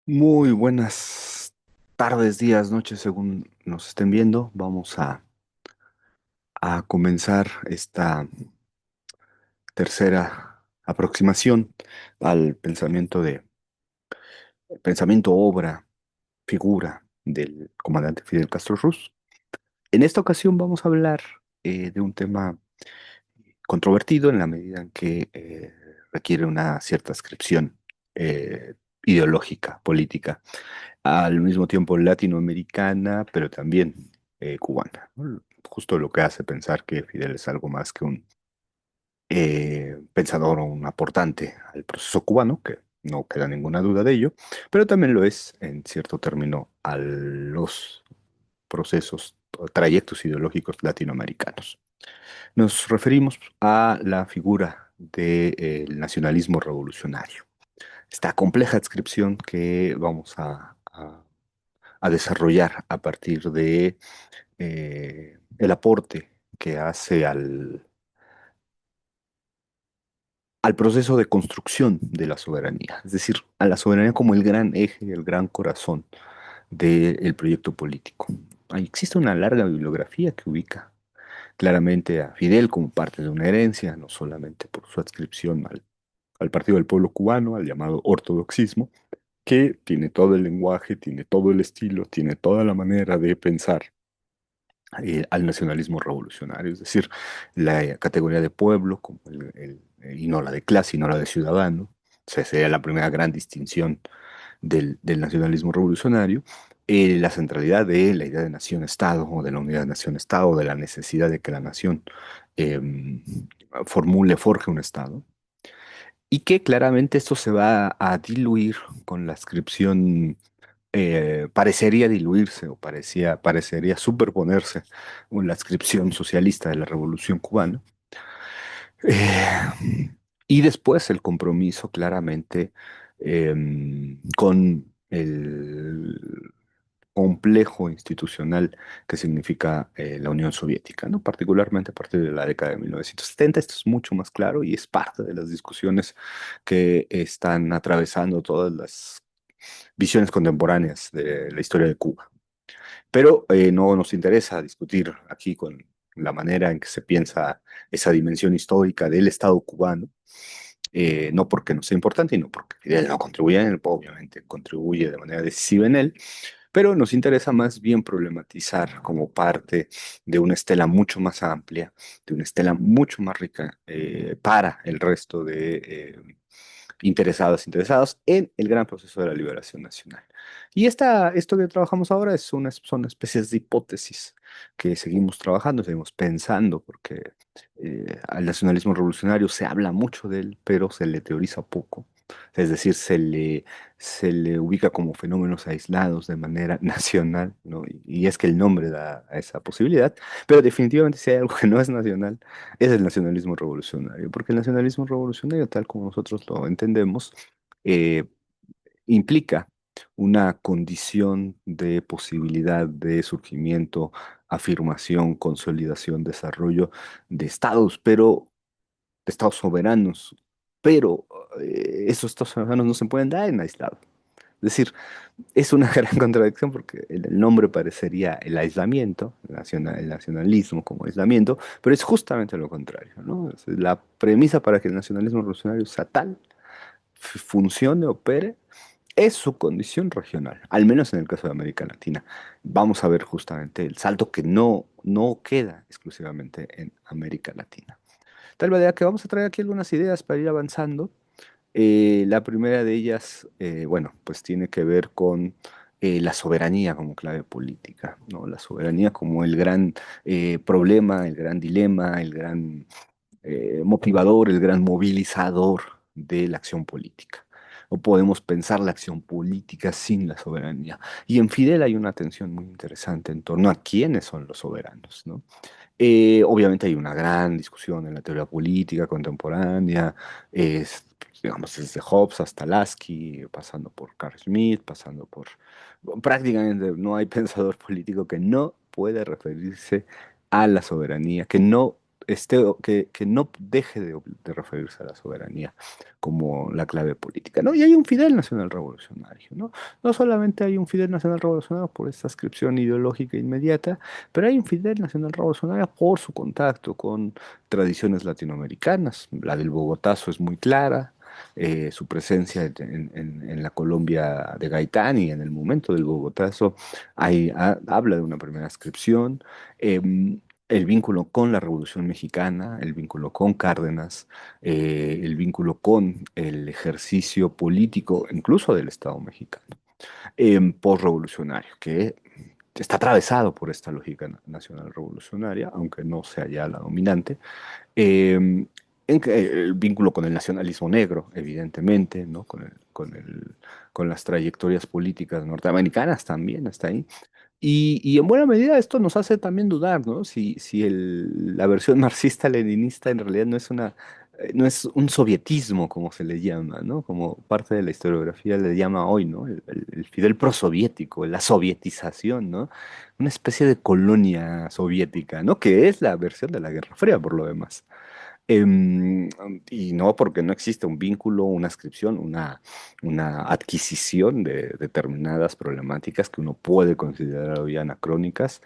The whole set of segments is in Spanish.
Muy buenas tardes, días, noches, según nos estén viendo. Vamos a comenzar esta tercera aproximación al pensamiento, obra, figura del comandante Fidel Castro Ruz. En esta ocasión vamos a hablar de un tema controvertido en la medida en que requiere una cierta ascripción eh, ideológica, política, al mismo tiempo latinoamericana, pero también cubana, ¿no? Justo lo que hace pensar que Fidel es algo más que un pensador o un aportante al proceso cubano, que no queda ninguna duda de ello, pero también lo es, en cierto término, a los procesos o trayectos ideológicos latinoamericanos. Nos referimos a la figura del nacionalismo revolucionario. Esta compleja descripción que vamos a desarrollar a partir de el aporte que hace al proceso de construcción de la soberanía, es decir, a la soberanía como el gran eje, el gran corazón del proyecto político. Ahí existe una larga bibliografía que ubica claramente a Fidel como parte de una herencia, no solamente por su adscripción al Partido del Pueblo Cubano, al llamado ortodoxismo, que tiene todo el lenguaje, tiene todo el estilo, tiene toda la manera de pensar al nacionalismo revolucionario, es decir, la categoría de pueblo como y no la de clase y no la de ciudadano. O sea, sería la primera gran distinción del nacionalismo revolucionario. La centralidad de la idea de nación-estado o de la unidad nación-estado, de la necesidad de que la nación eh, forje un estado, y que claramente esto se va a diluir con la ascripción, parecería diluirse o parecería superponerse con la adscripción socialista de la Revolución Cubana. Y después el compromiso claramente con el complejo institucional que significa la Unión Soviética, ¿no? Particularmente a partir de la década de 1970. Esto es mucho más claro y es parte de las discusiones que están atravesando todas las visiones contemporáneas de la historia de Cuba. Pero no nos interesa discutir aquí con la manera en que se piensa esa dimensión histórica del Estado cubano, no porque no sea importante y no porque Fidel no contribuye en él, obviamente contribuye de manera decisiva en él, pero nos interesa más bien problematizar como parte de una estela mucho más amplia, de una estela mucho más rica para el resto de interesados en el gran proceso de la liberación nacional. Y esto que trabajamos ahora son especies de hipótesis que seguimos trabajando, seguimos pensando, porque al nacionalismo revolucionario se habla mucho de él, pero se le teoriza poco. Es decir, se le ubica como fenómenos aislados de manera nacional, ¿no? Y es que el nombre da a esa posibilidad, pero definitivamente si hay algo que no es nacional, es el nacionalismo revolucionario, porque el nacionalismo revolucionario, tal como nosotros lo entendemos, eh, implica una condición de posibilidad de surgimiento, afirmación, consolidación, desarrollo de estados, pero de estados soberanos, pero esos estados soberanos no se pueden dar en aislado. Es decir, es una gran contradicción porque el nombre parecería el aislamiento, el nacionalismo como aislamiento, pero es justamente lo contrario, ¿no? La premisa para que el nacionalismo revolucionario sea tal, funcione, opere, es su condición regional, al menos en el caso de América Latina. Vamos a ver justamente el salto que no queda exclusivamente en América Latina. Tal manera que vamos a traer aquí algunas ideas para ir avanzando. La primera de ellas, bueno, pues tiene que ver con la soberanía como clave política, ¿no? La soberanía como el gran problema, el gran dilema, el gran motivador, el gran movilizador de la acción política. No podemos pensar la acción política sin la soberanía. Y en Fidel hay una tensión muy interesante en torno a quiénes son los soberanos, ¿no? Obviamente hay una gran discusión en la teoría política contemporánea, digamos, desde Hobbes hasta Lasky, pasando por Carl Schmitt, pasando por... Prácticamente no hay pensador político que no pueda referirse a la soberanía, que no que no deje de referirse a la soberanía como la clave política, ¿no? Y hay un Fidel nacional revolucionario, ¿no? No solamente hay un Fidel nacional revolucionario por esta ascripción ideológica inmediata, pero hay un Fidel nacional revolucionario por su contacto con tradiciones latinoamericanas. La del Bogotazo es muy clara. Su presencia en la Colombia de Gaitán y en el momento del Bogotazo habla de una primera ascripción. El vínculo con la Revolución Mexicana, el vínculo con Cárdenas, el vínculo con el ejercicio político, incluso del Estado mexicano, postrevolucionario, que está atravesado por esta lógica nacional revolucionaria, aunque no sea ya la dominante. Eh, el vínculo con el nacionalismo negro, evidentemente, ¿no? Con las trayectorias políticas norteamericanas también está ahí. Y en buena medida esto nos hace también dudar, ¿no? Si la versión marxista-leninista en realidad no es un sovietismo, como se le llama, ¿no? Como parte de la historiografía le llama hoy, ¿no? El Fidel prosoviético, la sovietización, ¿no? Una especie de colonia soviética, ¿no? Que es la versión de la Guerra Fría, por lo demás. Em, y no porque no existe un vínculo, una inscripción, una adquisición de determinadas problemáticas que uno puede considerar hoy anacrónicas.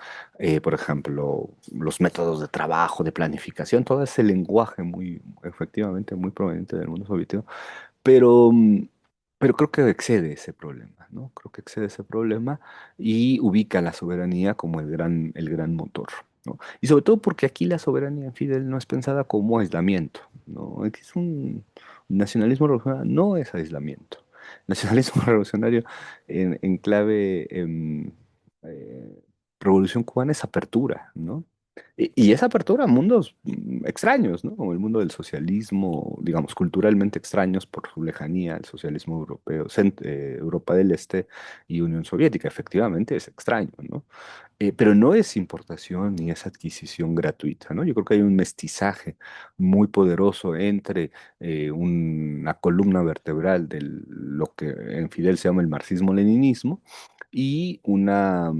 Por ejemplo, los métodos de trabajo, de planificación, todo ese lenguaje muy, efectivamente, muy proveniente del mundo soviético, pero, pero creo que excede ese problema, ¿no? Creo que excede ese problema y ubica la soberanía como el gran motor, ¿no? Y sobre todo porque aquí la soberanía en Fidel no es pensada como aislamiento, ¿no? Aquí es un nacionalismo revolucionario, no es aislamiento. Nacionalismo revolucionario en clave eh, revolución cubana es apertura, ¿no? Y esa apertura a mundos extraños, ¿no? Como el mundo del socialismo, digamos, culturalmente extraños por su lejanía, el socialismo europeo, Europa del Este y Unión Soviética, efectivamente es extraño, ¿no? Pero no es importación ni es adquisición gratuita, ¿no? Yo creo que hay un mestizaje muy poderoso entre una columna vertebral de lo que en Fidel se llama el marxismo-leninismo y una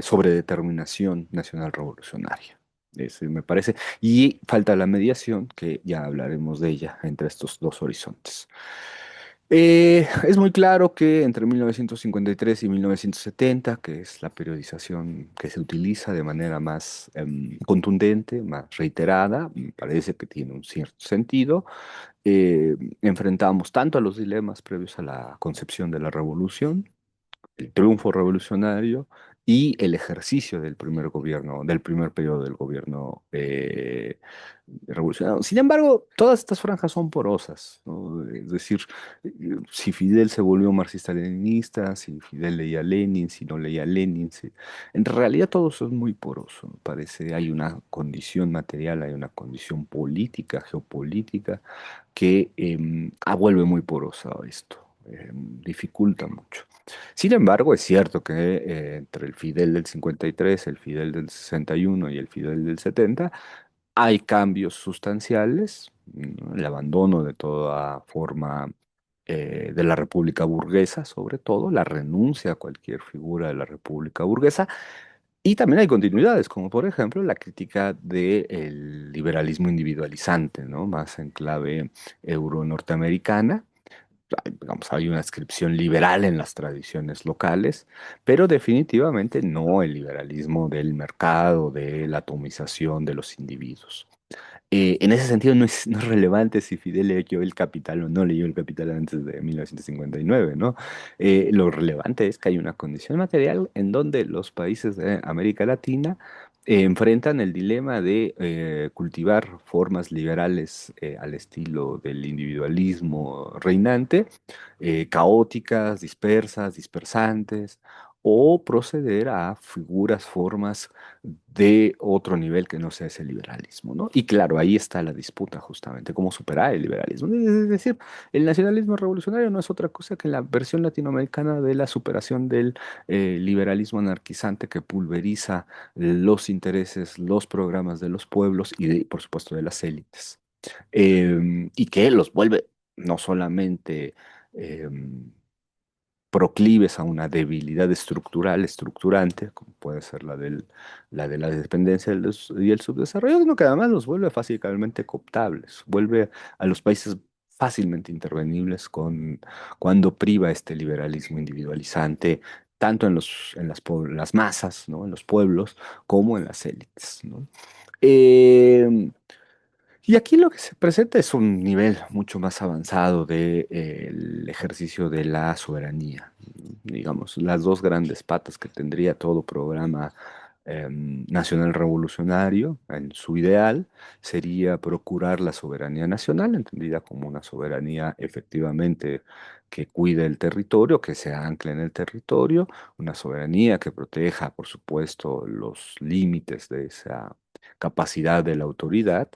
sobredeterminación nacional revolucionaria. Ese me parece. Y falta la mediación, que ya hablaremos de ella entre estos dos horizontes. Es muy claro que entre 1953 y 1970, que es la periodización que se utiliza de manera más contundente, más reiterada, me parece que tiene un cierto sentido, enfrentamos tanto a los dilemas previos a la concepción de la revolución, el triunfo revolucionario y el ejercicio del primer gobierno, del primer periodo del gobierno revolucionario. Sin embargo, todas estas franjas son porosas, ¿no? Es decir, si Fidel se volvió marxista-leninista, si Fidel leía a Lenin, si no leía a Lenin, en realidad todo eso es muy poroso, me parece. Hay una condición material, hay una condición política, geopolítica, que vuelve muy porosa esto, dificulta mucho. Sin embargo, es cierto que entre el Fidel del 53, el Fidel del 61 y el Fidel del 70 hay cambios sustanciales, ¿no? El abandono de toda forma de la república burguesa, sobre todo, la renuncia a cualquier figura de la república burguesa, y también hay continuidades, como por ejemplo la crítica del liberalismo individualizante, ¿no? Más en clave euro-norteamericana, digamos, hay una inscripción liberal en las tradiciones locales, pero definitivamente no el liberalismo del mercado, de la atomización de los individuos. En ese sentido no es relevante si Fidel leyó El Capital o no leyó El Capital antes de 1959, ¿no? Lo relevante es que hay una condición material en donde los países de América Latina enfrentan el dilema de cultivar formas liberales al estilo del individualismo reinante, caóticas, dispersas, dispersantes, o proceder a figuras, formas de otro nivel que no sea ese liberalismo, ¿no? Y claro, ahí está la disputa justamente, cómo superar el liberalismo. Es decir, el nacionalismo revolucionario no es otra cosa que la versión latinoamericana de la superación del liberalismo anarquizante que pulveriza los intereses, los programas de los pueblos y, por supuesto, de las élites. Y que los vuelve no solamente... em, proclives a una debilidad estructural, estructurante, como puede ser la de la dependencia y el subdesarrollo, sino que además los vuelve fácilmente cooptables, vuelve a los países fácilmente intervenibles cuando priva este liberalismo individualizante, tanto las masas, ¿no? En los pueblos, como en las élites, ¿no? Eh, y aquí lo que se presenta es un nivel mucho más avanzado del ejercicio de la soberanía. Digamos, las dos grandes patas que tendría todo programa nacional revolucionario en su ideal sería procurar la soberanía nacional, entendida como una soberanía efectivamente que cuide el territorio, que se ancle en el territorio, una soberanía que proteja, por supuesto, los límites de esa capacidad de la autoridad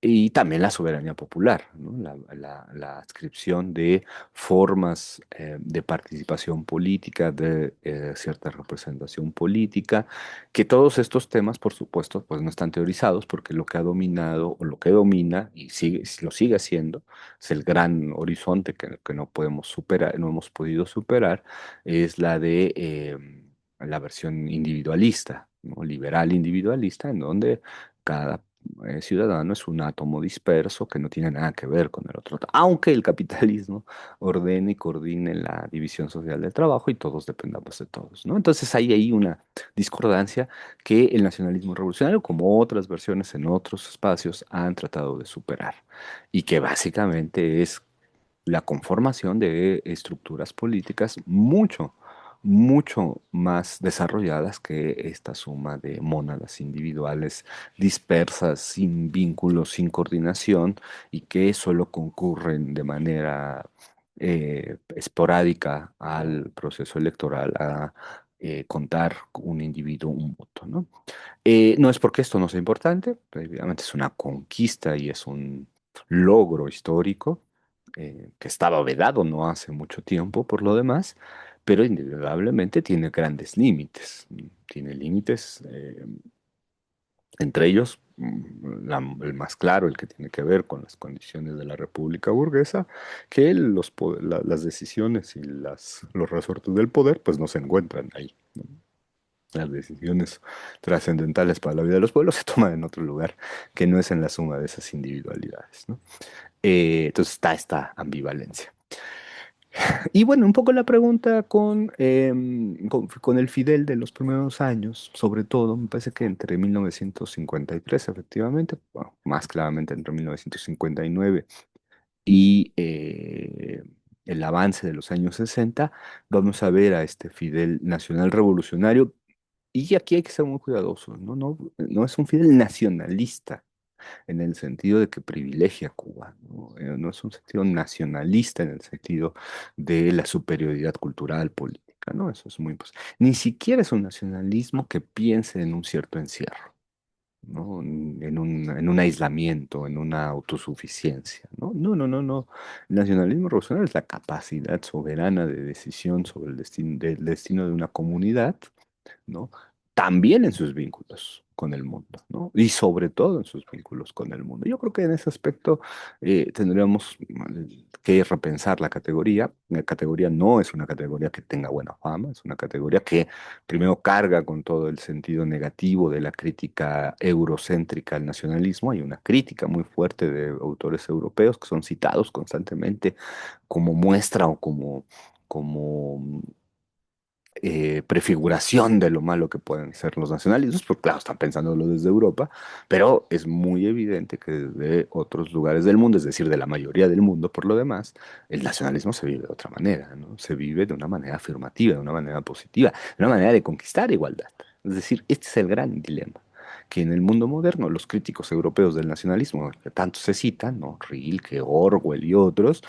y también la soberanía popular, ¿no? La adscripción de formas de participación política, de cierta representación política, que todos estos temas, por supuesto, pues no están teorizados porque lo que ha dominado o lo que domina y lo sigue haciendo, es el gran horizonte que no podemos superar, no hemos podido superar, es la de la versión individualista, ¿no? Liberal individualista, en donde cada ciudadano es un átomo disperso que no tiene nada que ver con el otro, aunque el capitalismo ordene y coordine la división social del trabajo y todos dependamos de todos, ¿no? Entonces hay ahí una discordancia que el nacionalismo revolucionario, como otras versiones en otros espacios, han tratado de superar y que básicamente es la conformación de estructuras políticas mucho más desarrolladas que esta suma de mónadas individuales dispersas, sin vínculos, sin coordinación y que solo concurren de manera esporádica al proceso electoral a contar un individuo un voto, ¿no? No es porque esto no sea importante, evidentemente es una conquista y es un logro histórico que estaba vedado no hace mucho tiempo por lo demás, pero indudablemente tiene grandes límites. Tiene límites, entre ellos el más claro, el que tiene que ver con las condiciones de la república burguesa, que las decisiones y los resortes del poder pues no se encuentran ahí, ¿no? Las decisiones trascendentales para la vida de los pueblos se toman en otro lugar, que no es en la suma de esas individualidades, ¿no? Entonces está esta ambivalencia. Y bueno, un poco la pregunta con el Fidel de los primeros años, sobre todo, me parece que entre 1953, efectivamente, bueno, más claramente entre 1959 y el avance de los años 60, vamos a ver a este Fidel nacional revolucionario. Y aquí hay que ser muy cuidadosos, ¿no? No es un Fidel nacionalista en el sentido de que privilegia a Cuba, ¿no? No es un sentido nacionalista en el sentido de la superioridad cultural, política, ¿no? Eso es muy importante. Ni siquiera es un nacionalismo que piense en un cierto encierro, ¿no? En un aislamiento, en una autosuficiencia, ¿no? No. El nacionalismo revolucionario es la capacidad soberana de decisión sobre del destino de una comunidad, ¿no? También en sus vínculos con el mundo, ¿no? Y sobre todo en sus vínculos con el mundo. Yo creo que en ese aspecto tendríamos que repensar la categoría. La categoría no es una categoría que tenga buena fama, es una categoría que primero carga con todo el sentido negativo de la crítica eurocéntrica al nacionalismo. Hay una crítica muy fuerte de autores europeos que son citados constantemente como muestra o como prefiguración de lo malo que pueden ser los nacionalismos, porque claro, están pensándolo desde Europa, pero es muy evidente que desde otros lugares del mundo, es decir, de la mayoría del mundo por lo demás, el nacionalismo se vive de otra manera, ¿no? Se vive de una manera afirmativa, de una manera positiva, de una manera de conquistar igualdad. Es decir, este es el gran dilema, que en el mundo moderno los críticos europeos del nacionalismo, que tanto se citan, ¿no? Rilke, Orwell y otros,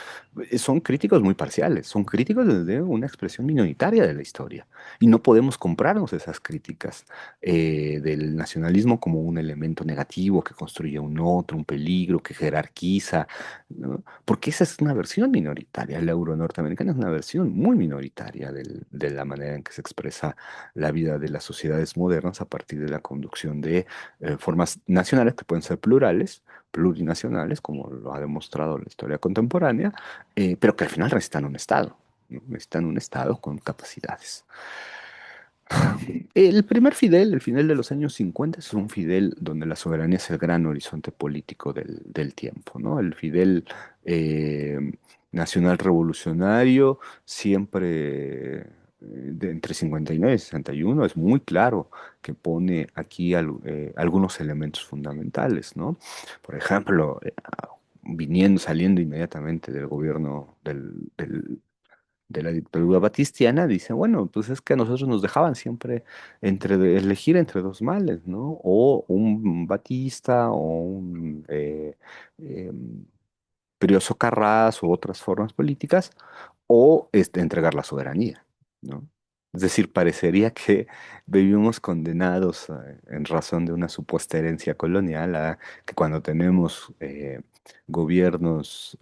son críticos muy parciales, son críticos desde una expresión minoritaria de la historia. Y no podemos comprarnos esas críticas del nacionalismo como un elemento negativo que construye un otro, un peligro, que jerarquiza, ¿no? Porque esa es una versión minoritaria. El euro norteamericano es una versión muy minoritaria de la manera en que se expresa la vida de las sociedades modernas a partir de la conducción de formas nacionales que pueden ser plurales, plurinacionales, como lo ha demostrado la historia contemporánea, pero que al final restan un Estado. ¿no? Necesitan un Estado con capacidades. El primer Fidel, el Fidel de los años 50, es un Fidel donde la soberanía es el gran horizonte político del tiempo, ¿no? El Fidel eh, nacional revolucionario, siempre entre 59 y 61, es muy claro que pone aquí algunos elementos fundamentales, ¿no? Por ejemplo, saliendo inmediatamente del gobierno de la dictadura batistiana, dice, bueno, pues es que a nosotros nos dejaban siempre elegir entre dos males, ¿no? O un Batista o un Prioso Carras u otras formas políticas, o entregar la soberanía, ¿no? Es decir, parecería que vivimos condenados en razón de una supuesta herencia colonial a que cuando tenemos gobiernos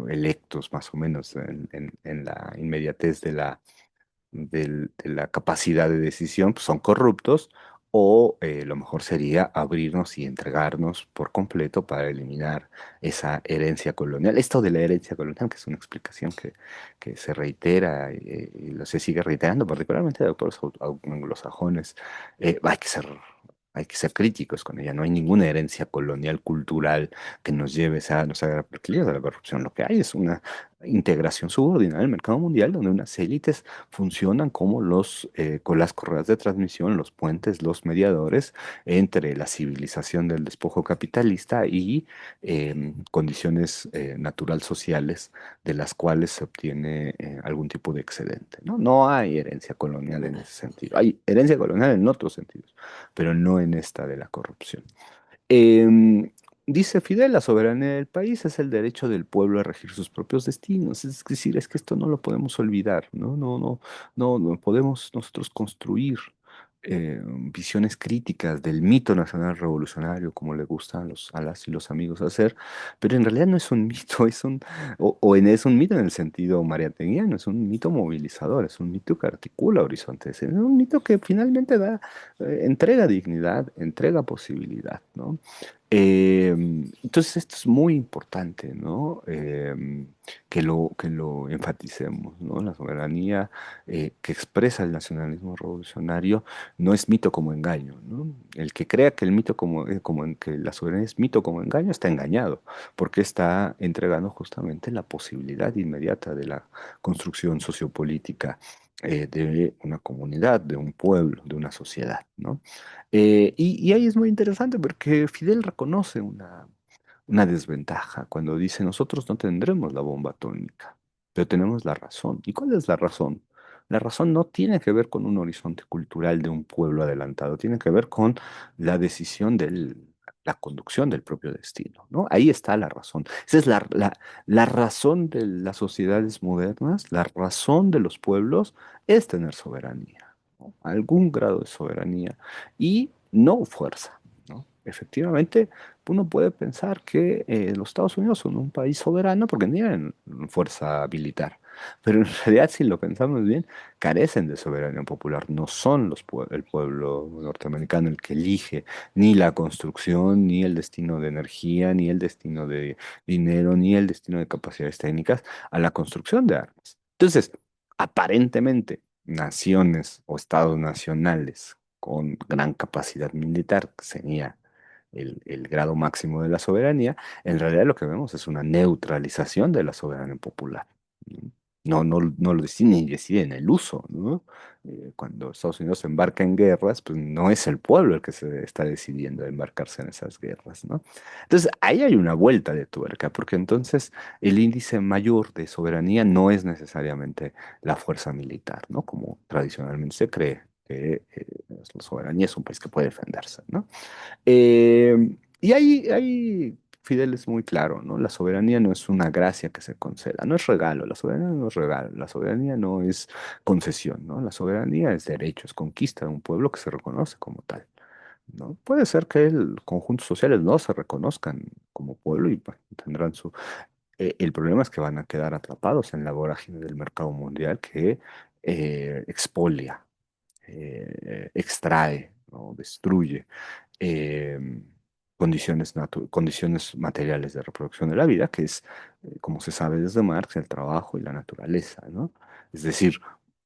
electos más o menos en la inmediatez de la capacidad de decisión, pues son corruptos, o lo mejor sería abrirnos y entregarnos por completo para eliminar esa herencia colonial. Esto de la herencia colonial, que es una explicación que se reitera y lo se sigue reiterando, particularmente de autores anglosajones, hay que ser... Hay que ser críticos con ella. No hay ninguna herencia colonial cultural que nos lleve nos haga percibir de la corrupción. Lo que hay es una integración subordinada del mercado mundial donde unas élites funcionan como con las correas de transmisión, los puentes, los mediadores entre la civilización del despojo capitalista y condiciones natural sociales de las cuales se obtiene algún tipo de excedente, ¿no? No hay herencia colonial en ese sentido. Hay herencia colonial en otros sentidos, pero no en esta de la corrupción. Em, Dice Fidel, la soberanía del país es el derecho del pueblo a regir sus propios destinos. Es decir, es que esto no lo podemos olvidar, ¿no? No podemos nosotros construir visiones críticas del mito nacional revolucionario, como le gusta a las y los amigos hacer, pero en realidad no es un mito, es un mito en el sentido mariateguiano, es un mito movilizador, es un mito que articula horizontes, es un mito que finalmente entrega dignidad, entrega posibilidad, ¿no? Entonces esto es muy importante, ¿no? Que lo enfaticemos, ¿no? La soberanía que expresa el nacionalismo revolucionario no es mito como engaño, ¿no? El que crea que el mito que la soberanía es mito como engaño está engañado, porque está entregando justamente la posibilidad inmediata de la construcción sociopolítica de una comunidad, de un pueblo, de una sociedad, ¿no? Y ahí es muy interesante porque Fidel reconoce una desventaja cuando dice, nosotros no tendremos la bomba atómica, pero tenemos la razón. ¿Y cuál es la razón? La razón no tiene que ver con un horizonte cultural de un pueblo adelantado, tiene que ver con la decisión la conducción del propio destino, ¿no? Ahí está la razón. Esa es la razón de las sociedades modernas, la razón de los pueblos es tener soberanía, ¿no? Algún grado de soberanía y no fuerza, ¿no? Efectivamente, uno puede pensar que los Estados Unidos son un país soberano porque tienen fuerza militar, pero en realidad, si lo pensamos bien, carecen de soberanía popular. No son el pueblo norteamericano el que elige ni la construcción, ni el destino de energía, ni el destino de dinero, ni el destino de capacidades técnicas a la construcción de armas. Entonces, aparentemente, naciones o estados nacionales con gran capacidad militar, que sería el grado máximo de la soberanía, en realidad lo que vemos es una neutralización de la soberanía popular, ¿no? No lo deciden ni deciden el uso, ¿no? Cuando Estados Unidos se embarca en guerras, pues no es el pueblo el que se está decidiendo embarcarse en esas guerras, ¿no? Entonces, ahí hay una vuelta de tuerca, porque entonces el índice mayor de soberanía no es necesariamente la fuerza militar, ¿no? Como tradicionalmente se cree que la soberanía es un país que puede defenderse, ¿no? Y ahí Fidel es muy claro, ¿no? La soberanía no es una gracia que se conceda, no es regalo, la soberanía no es regalo, la soberanía no es concesión, ¿no? La soberanía es derecho, es conquista de un pueblo que se reconoce como tal, ¿no? Puede ser que el conjuntos sociales no se reconozcan como pueblo y bueno, tendrán su... el problema es que van a quedar atrapados en la vorágine del mercado mundial que expolia, extrae, ¿no? Destruye. condiciones materiales de reproducción de la vida, que es, como se sabe desde Marx, el trabajo y la naturaleza, ¿no? Es decir,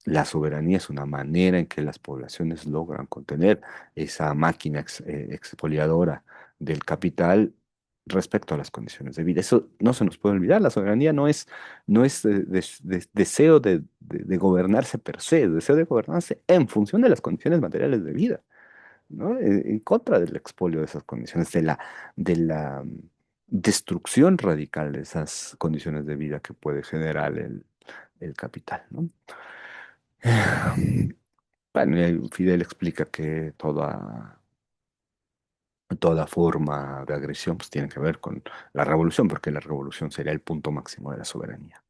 la soberanía es una manera en que las poblaciones logran contener esa máquina expoliadora del capital respecto a las condiciones de vida. Eso no se nos puede olvidar. La soberanía no es deseo de gobernarse per se, deseo de gobernarse en función de las condiciones materiales de vida, ¿no? En contra del expolio de esas condiciones, de la destrucción radical de esas condiciones de vida que puede generar el capital, ¿no? Bueno, y ahí Fidel explica que toda forma de agresión pues, tiene que ver con la revolución, porque la revolución sería el punto máximo de la soberanía.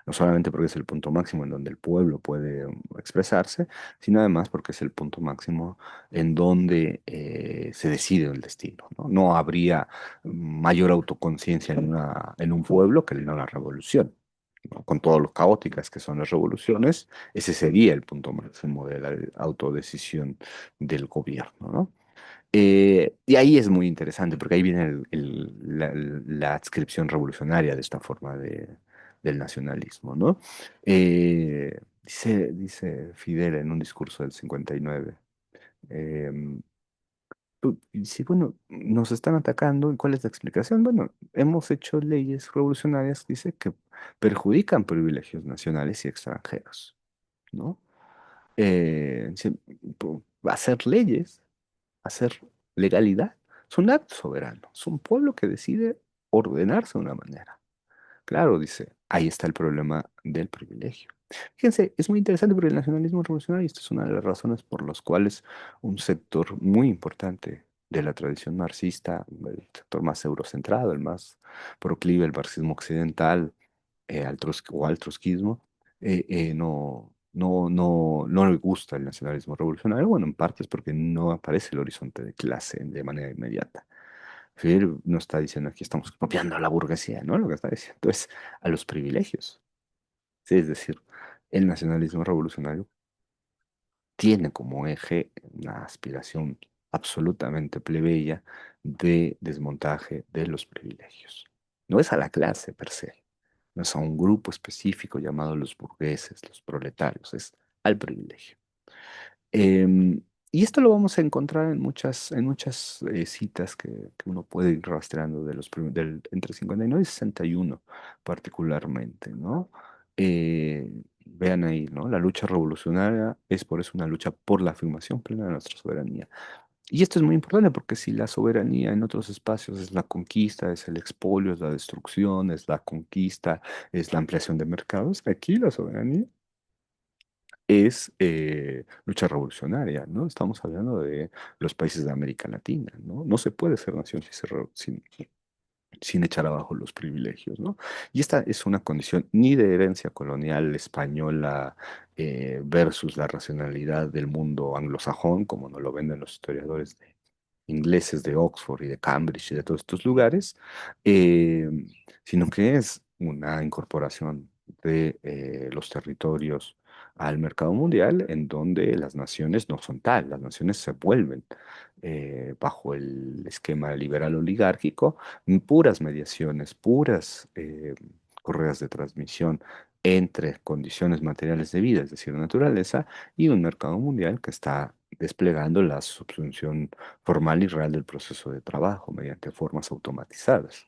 No solamente porque es el punto máximo en donde el pueblo puede expresarse, sino además porque es el punto máximo en donde se decide el destino, ¿no? No habría mayor autoconciencia en un pueblo que en una revolución, ¿no? Con todo lo caóticas que son las revoluciones, ese sería el punto máximo de la autodecisión del gobierno, ¿no? Y ahí es muy interesante porque ahí viene la adscripción revolucionaria de esta forma del nacionalismo, ¿no? Dice Fidel en un discurso del 59, dice, bueno, nos están atacando, ¿y cuál es la explicación? Bueno, hemos hecho leyes revolucionarias, dice, que perjudican privilegios nacionales y extranjeros, ¿no? Dice, hacer leyes, hacer legalidad. Es un acto soberano, es un pueblo que decide ordenarse de una manera. Claro, dice, ahí está el problema del privilegio. Fíjense, es muy interesante porque el nacionalismo revolucionario, esta es una de las razones por las cuales un sector muy importante de la tradición marxista, el sector más eurocentrado, el más proclive al marxismo occidental, o al trotskismo, no le gusta el nacionalismo revolucionario. Bueno, en parte es porque no aparece el horizonte de clase de manera inmediata. Fidel no está diciendo aquí estamos copiando a la burguesía, ¿no? Lo que está diciendo es a los privilegios. Sí, es decir, el nacionalismo revolucionario tiene como eje una aspiración absolutamente plebeya de desmontaje de los privilegios. No es a la clase per se, no es a un grupo específico llamado los burgueses, los proletarios, es al privilegio. Em, y esto lo vamos a encontrar en muchas citas que uno puede ir rastreando entre 59 y 61 particularmente, ¿no? Vean ahí, ¿no? La lucha revolucionaria es por eso una lucha por la afirmación plena de nuestra soberanía. Y esto es muy importante porque si la soberanía en otros espacios es la conquista, es el expolio, es la destrucción, es la conquista, es la ampliación de mercados, aquí la soberanía es lucha revolucionaria, ¿no? Estamos hablando de los países de América Latina, ¿no? No se puede ser nación sin echar abajo los privilegios, ¿no? Y esta es una condición ni de herencia colonial española versus la racionalidad del mundo anglosajón, como nos lo venden los historiadores ingleses de Oxford y de Cambridge y de todos estos lugares, eh, sino que es una incorporación de los territorios al mercado mundial en donde las naciones no son tal, las naciones se vuelven bajo el esquema liberal oligárquico, puras mediaciones, puras correas de transmisión entre condiciones materiales de vida, es decir, naturaleza, y un mercado mundial que está desplegando la subsunción formal y real del proceso de trabajo mediante formas automatizadas.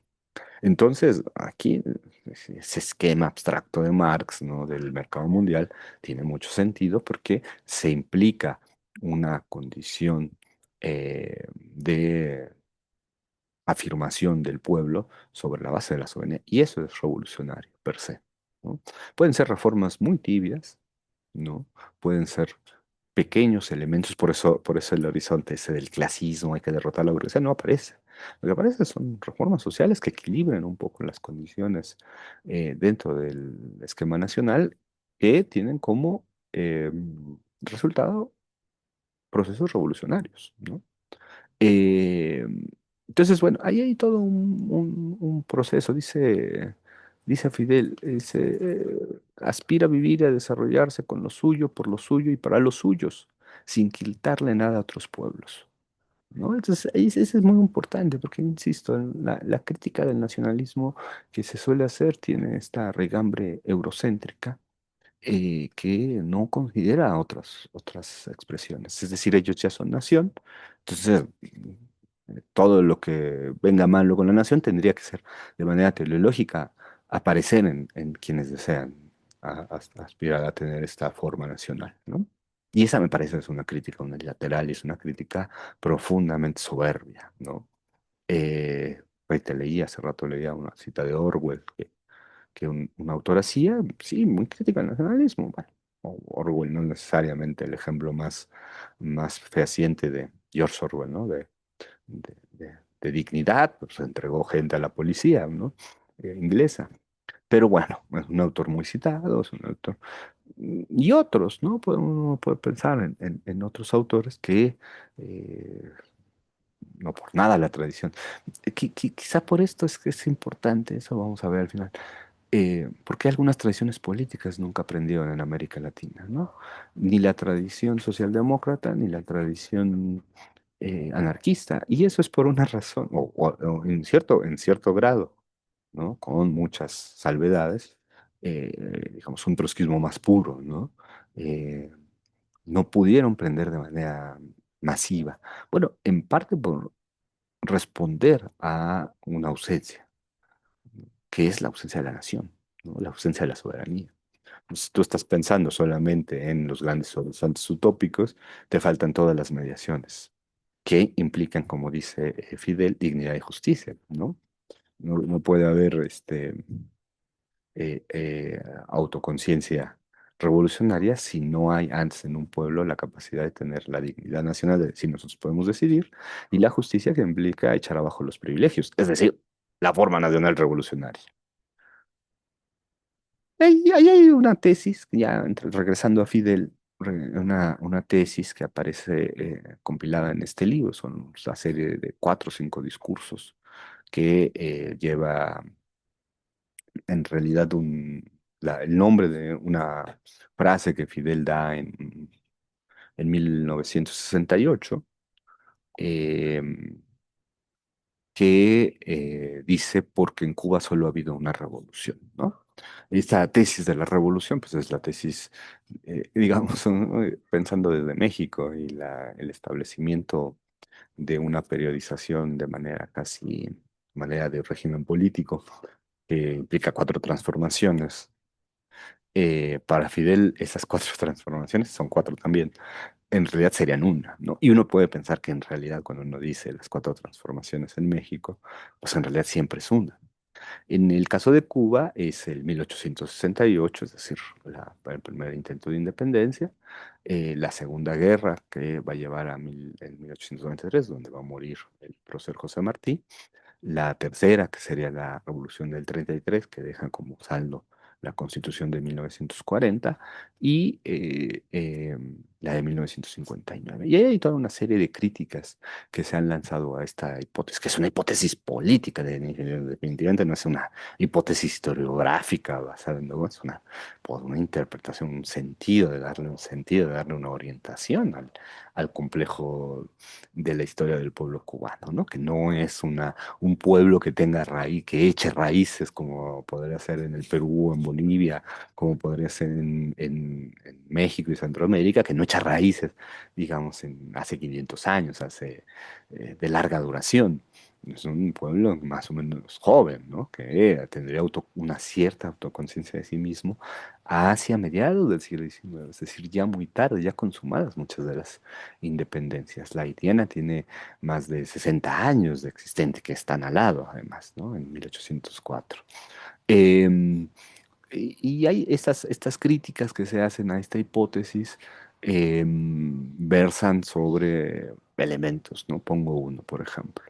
Entonces, aquí ese esquema abstracto de Marx, ¿no? Del mercado mundial tiene mucho sentido porque se implica una condición de afirmación del pueblo sobre la base de la soberanía y eso es revolucionario per se, ¿no? Pueden ser reformas muy tibias, ¿no? Pueden ser pequeños elementos, por eso el horizonte ese del clasismo, hay que derrotar la burguesía, no aparece. Lo que aparece son reformas sociales que equilibren un poco las condiciones dentro del esquema nacional que tienen como resultado procesos revolucionarios, ¿no? Eh, entonces, bueno, ahí hay todo un proceso, dice Fidel, aspira a vivir y a desarrollarse con lo suyo, por lo suyo y para los suyos, sin quitarle nada a otros pueblos. ¿no? Entonces, eso es muy importante, porque, insisto, la crítica del nacionalismo que se suele hacer tiene esta regambre eurocéntrica que no considera otras expresiones. Es decir, ellos ya son nación, entonces todo lo que venga malo con la nación tendría que ser de manera teleológica aparecer en quienes desean aspirar a tener esta forma nacional, ¿no? Y esa me parece es una crítica unilateral y es una crítica profundamente soberbia, ¿no? Ahí te leí, hace rato leía una cita de Orwell que un autor hacía, sí, muy crítica al nacionalismo. Bueno, Orwell no es necesariamente el ejemplo más fehaciente de George Orwell, ¿no? De dignidad, pues entregó gente a la policía, ¿no? Inglesa. Pero bueno, es un autor muy citado, es un autor. Y otros, ¿no? Uno puede pensar en otros autores que no por nada la tradición. Quizá por esto es que es importante, eso vamos a ver al final porque algunas tradiciones políticas nunca aprendieron en América Latina, ¿no? Ni la tradición socialdemócrata, ni la tradición anarquista. Y eso es por una razón, o en cierto grado, ¿no? Con muchas salvedades, digamos, un trotskismo más puro, ¿no? Eh, no pudieron prender de manera masiva. Bueno, en parte por responder a una ausencia, que es la ausencia de la nación, ¿no? La ausencia de la soberanía. Si tú estás pensando solamente en los grandes horizontes utópicos, te faltan todas las mediaciones, que implican, como dice Fidel, dignidad y justicia, ¿no? No puede haber autoconciencia revolucionaria si no hay antes en un pueblo la capacidad de tener la dignidad nacional de decir nosotros podemos decidir y la justicia que implica echar abajo los privilegios, es decir, la forma nacional revolucionaria. Ahí hay una tesis, ya regresando a Fidel, una tesis que aparece compilada en este libro, son una serie de 4 o 5 discursos que lleva en realidad el nombre de una frase que Fidel da en 1968, eh, que dice porque en Cuba solo ha habido una revolución, ¿no? Esta tesis de la revolución, pues es la tesis, digamos, ¿no? Pensando desde México y el establecimiento de una periodización de manera de régimen político, que implica 4 transformaciones. Para Fidel, esas 4 transformaciones son 4 también. En realidad serían una, ¿no? Y uno puede pensar que en realidad cuando uno dice las 4 transformaciones en México, pues en realidad siempre es una. En el caso de Cuba es el 1868, es decir, el primer intento de independencia, la Segunda Guerra que va a llevar en 1893, donde va a morir el prócer José Martí, la tercera, que sería la Revolución del 33, que deja como saldo la Constitución de 1940, y la de 1959. Y ahí hay toda una serie de críticas que se han lanzado a esta hipótesis, que es una hipótesis política, definitivamente no es una hipótesis historiográfica basada en, ¿no? Es una interpretación, un sentido, de darle un sentido, de darle una orientación al complejo de la historia del pueblo cubano, ¿no? Que no es un pueblo que tenga raíz, que eche raíces, como podría ser en el Perú, en Bolivia, como podría ser en México y Centroamérica, que no echa raíces, digamos, hace 500 años, de larga duración. Es un pueblo más o menos joven, ¿no? Que tendría una cierta autoconciencia de sí mismo hacia mediados del siglo XIX, es decir, ya muy tarde, ya consumadas muchas de las independencias. La haitiana tiene más de 60 años de existente, que están al lado, además, ¿no? En 1804. Em, y hay estas críticas que se hacen a esta hipótesis, versan sobre elementos, ¿no? Pongo uno, por ejemplo.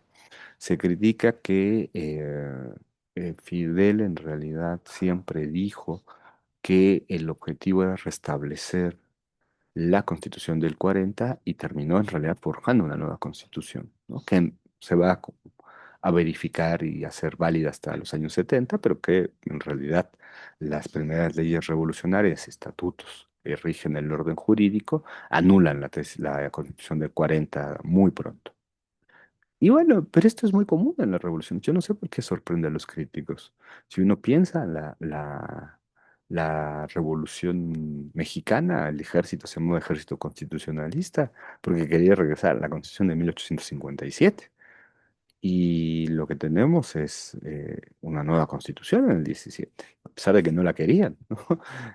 Se critica que Fidel en realidad siempre dijo que el objetivo era restablecer la Constitución del 40 y terminó en realidad forjando una nueva Constitución, ¿no? Que se va a verificar y hacer válida hasta los años 70, pero que en realidad las primeras leyes revolucionarias, estatutos que rigen el orden jurídico, anulan la Constitución del 40 muy pronto. Y bueno, pero esto es muy común en la revolución. Yo no sé por qué sorprende a los críticos. Si uno piensa en la revolución mexicana, el ejército se llamó ejército constitucionalista porque quería regresar a la constitución de 1857. Y lo que tenemos es una nueva constitución en el 17, a pesar de que no la querían, ¿no?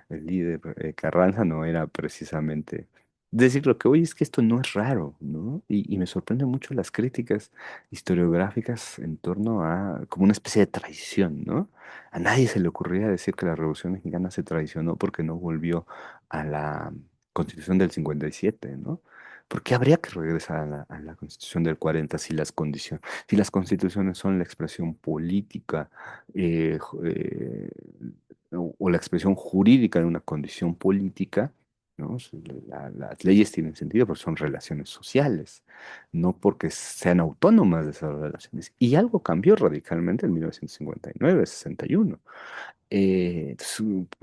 El líder Carranza no era precisamente decir lo que, oye, es que esto no es raro, ¿no? Y me sorprenden mucho las críticas historiográficas en torno a como una especie de traición, ¿no? A nadie se le ocurría decir que la Revolución Mexicana se traicionó porque no volvió a la Constitución del 57, ¿no? ¿Por qué habría que regresar a la Constitución del 40 si las condiciones si las constituciones son la expresión política o la expresión jurídica de una condición política, ¿no? Las leyes tienen sentido porque son relaciones sociales, no porque sean autónomas de esas relaciones. Y algo cambió radicalmente en 1959, 61.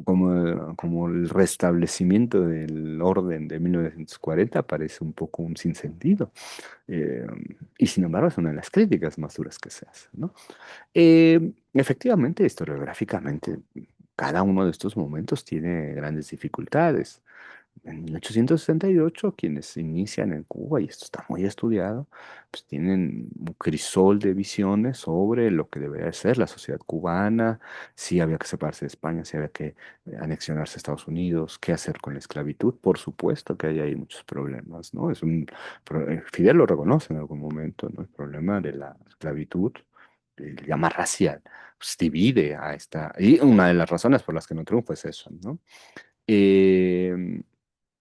Como el restablecimiento del orden de 1940 parece un poco un sinsentido. Eh, y sin embargo es una de las críticas más duras que se hace, ¿no? Efectivamente, historiográficamente, cada uno de estos momentos tiene grandes dificultades. En 1868, quienes inician en Cuba, y esto está muy estudiado, pues tienen un crisol de visiones sobre lo que debería ser la sociedad cubana, si había que separarse de España, si había que anexionarse a Estados Unidos, qué hacer con la esclavitud. Por supuesto que hay ahí muchos problemas, ¿no? Fidel lo reconoce en algún momento, ¿no? El problema de la esclavitud, llama racial, pues divide a esta, y una de las razones por las que no triunfa es eso, ¿no? Eh,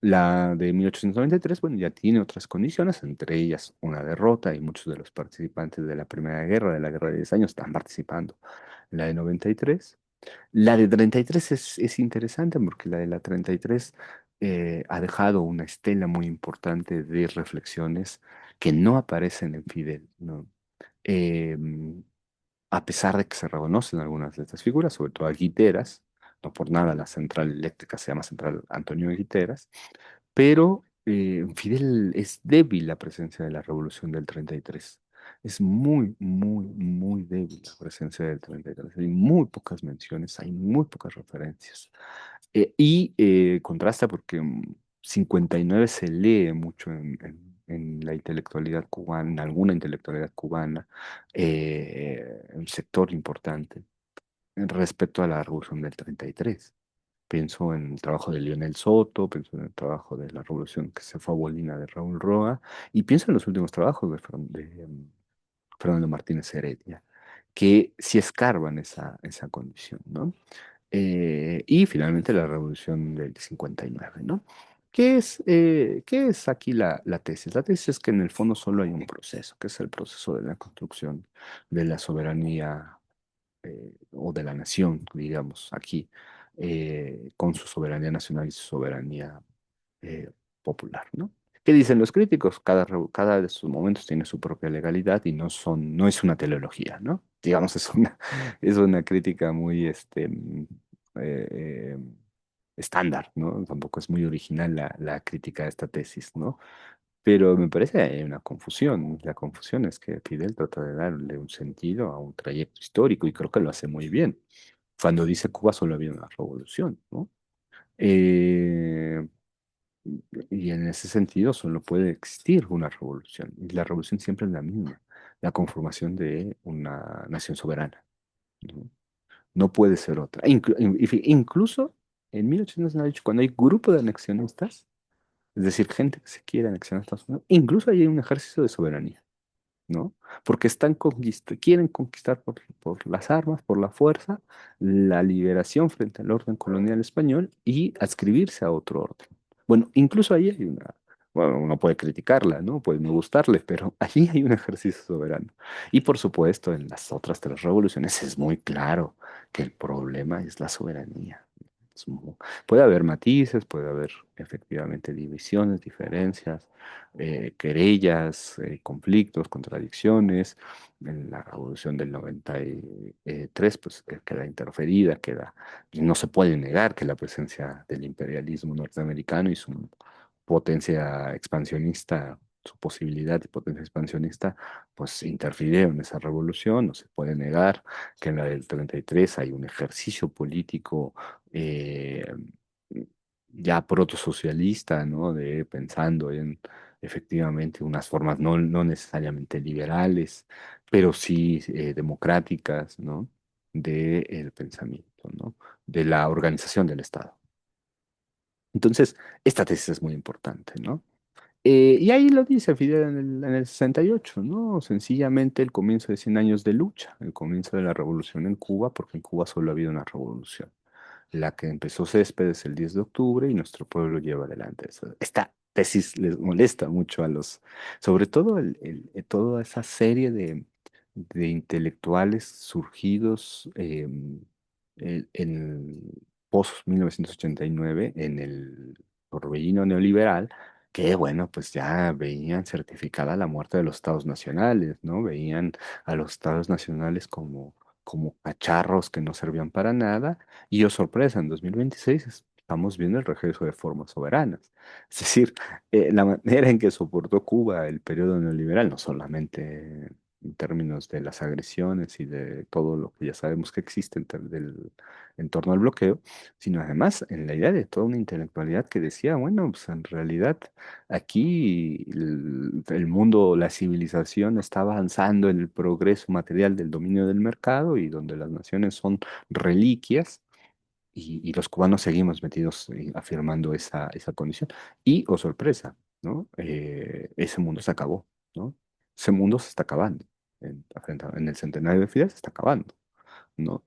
la de 1893, bueno, ya tiene otras condiciones, entre ellas una derrota, y muchos de los participantes de la Primera Guerra, de la Guerra de 10 años, están participando. La de 93. La de 33 es interesante porque la de la 33 ha dejado una estela muy importante de reflexiones que no aparecen en Fidel, ¿no? Eh, a pesar de que se reconocen algunas de estas figuras, sobre todo a Guiteras, no por nada la central eléctrica se llama Central Antonio Guiteras, pero Fidel es débil la presencia de la revolución del 33. Es muy, muy, muy débil la presencia del 33. Hay muy pocas menciones, hay muy pocas referencias. Contrasta porque 59 se lee mucho en la intelectualidad cubana, en alguna intelectualidad cubana, un sector importante respecto a la revolución del 33. Pienso en el trabajo de Lionel Soto, pienso en el trabajo de la revolución que se fue a Bolina de Raúl Roa, y pienso en los últimos trabajos de Fernando Martínez Heredia, que sí escarban esa condición, ¿no? Y finalmente la revolución del 59, ¿no? Qué es aquí la tesis? La tesis es que en el fondo solo hay un proceso, que es el proceso de la construcción de la soberanía o de la nación, digamos, aquí, con su soberanía nacional y su soberanía eh, popular, ¿no? ¿Qué dicen los críticos? Cada de sus momentos tiene su propia legalidad y no es una teleología, ¿no? Digamos, es una crítica muy eh, estándar, ¿no? Tampoco es muy original la crítica de esta tesis, ¿no? Pero me parece que hay una confusión. La confusión es que Fidel trata de darle un sentido a un trayecto histórico y creo que lo hace muy bien. Cuando dice Cuba solo había una revolución, ¿no? Eh, y en ese sentido solo puede existir una revolución. Y la revolución siempre es la misma, la conformación de una nación soberana, ¿no? No puede ser otra. Incluso en 1898, cuando hay grupo de anexionistas, es decir, gente que se quiere anexionar a Estados Unidos, incluso ahí hay un ejercicio de soberanía, ¿no? Porque quieren conquistar por las armas, por la fuerza, la liberación frente al orden colonial español y adscribirse a otro orden. Bueno, incluso ahí hay bueno, uno puede criticarla, ¿no? Puede no gustarle, pero allí hay un ejercicio soberano. Y por supuesto, en las otras tres revoluciones es muy claro que el problema es la soberanía. Es mu- Puede haber matices, puede haber efectivamente divisiones, diferencias, querellas, conflictos, contradicciones. En la revolución del 93, pues queda interferida, y no se puede negar que la presencia del imperialismo norteamericano y su potencia expansionista su posibilidad de potencia expansionista, pues interfirieron en esa revolución. No se puede negar que en la del 33 hay un ejercicio político eh, ya protosocialista, ¿no? De pensando en efectivamente unas formas no necesariamente liberales, pero sí democráticas, ¿no? Del pensamiento, ¿no? De la organización del Estado. Entonces, esta tesis es muy importante, ¿no? Y ahí lo dice Fidel en el 68, ¿no? Sencillamente el comienzo de 100 años de lucha, el comienzo de la revolución en Cuba, porque en Cuba solo ha habido una revolución. La que empezó Céspedes el 10 de octubre y nuestro pueblo lleva adelante eso. Esta tesis les molesta mucho a los, sobre todo toda esa serie de intelectuales surgidos en post 1989 en el torbellino neoliberal, que bueno, pues ya veían certificada la muerte de los estados nacionales, ¿no? Veían a los estados nacionales como cacharros que no servían para nada y, oh sorpresa, en 2026 estamos viendo el regreso de formas soberanas. Es decir, la manera en que soportó Cuba el periodo neoliberal, no solamente en términos de las agresiones y de todo lo que ya sabemos que existe en torno al bloqueo, sino además en la idea de toda una intelectualidad que decía, bueno, pues en realidad aquí el mundo, la civilización está avanzando en el progreso material del dominio del mercado y donde las naciones son reliquias y los cubanos seguimos metidos afirmando esa condición. Y, oh sorpresa, ¿no? Ese mundo se acabó, ¿no? Ese mundo se está acabando. En el centenario de Fidel se está acabando, ¿no?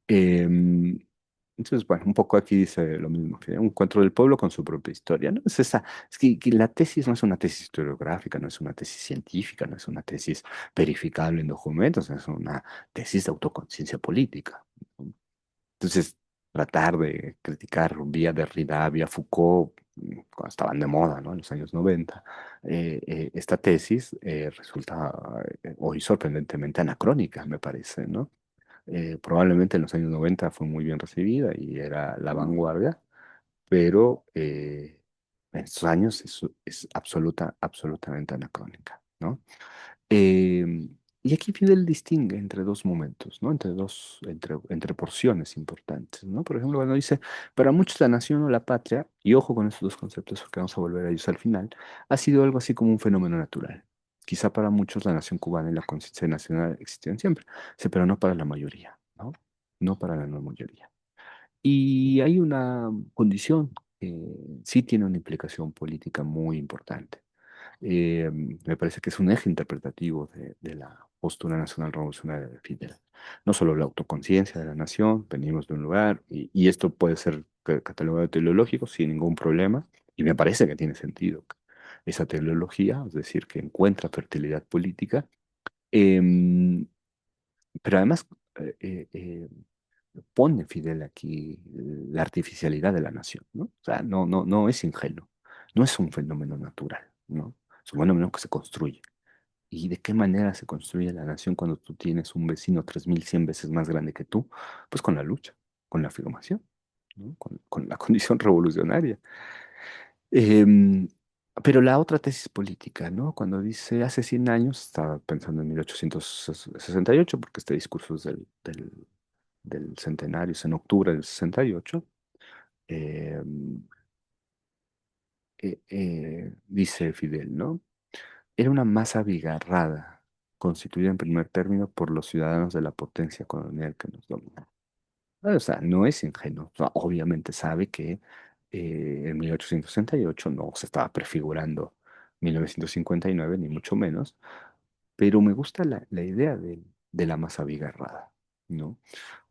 Em, entonces, bueno, un poco aquí dice lo mismo, que un encuentro del pueblo con su propia historia, ¿no? Es que la tesis no es una tesis historiográfica, no es una tesis científica, no es una tesis verificable en documentos, es una tesis de autoconciencia política, ¿no? Entonces, tratar de criticar vía Derrida, vía Foucault, cuando estaban de moda, ¿no? En los años 90, esta tesis resulta hoy sorprendentemente anacrónica, me parece, ¿no? Probablemente en los años 90 fue muy bien recibida y era la vanguardia, pero en estos años es absolutamente anacrónica, ¿no? Eh, y aquí Fidel distingue entre dos momentos, ¿no? Entre porciones importantes, ¿no? Por ejemplo, cuando dice, para muchos la nación o la patria, y ojo con estos dos conceptos porque vamos a volver a ellos al final, ha sido algo así como un fenómeno natural. Quizá para muchos la nación cubana y la conciencia nacional existían siempre, sí, pero no para la mayoría, ¿no? No para la no mayoría. Y hay una condición que sí tiene una implicación política muy importante. Eh, Me parece que es un eje interpretativo de la postura nacional revolucionaria de Fidel. No solo la autoconciencia de la nación, venimos de un lugar, y esto puede ser catalogado de teleológico sin ningún problema, y me parece que tiene sentido esa teleología, es decir, que encuentra fertilidad política, em, pero además pone Fidel aquí la artificialidad de la nación, ¿no? O sea, no es ingenuo, no es un fenómeno natural, ¿no? Es un fenómeno que se construye. ¿Y de qué manera se construye la nación cuando tú tienes un vecino 3100 veces más grande que tú? Pues con la lucha, con la afirmación, ¿no? Con la condición revolucionaria. Em, pero la otra tesis política, ¿no? Cuando dice hace 100 años, estaba pensando en 1868, porque este discurso es del centenario, es en octubre del 68, em, dice Fidel, ¿no? Era una masa abigarrada, constituida en primer término por los ciudadanos de la potencia colonial que nos domina. O sea, no es ingenuo. O sea, obviamente sabe que en 1868 no se estaba prefigurando 1959, ni mucho menos, pero me gusta la idea de la masa abigarrada, ¿no?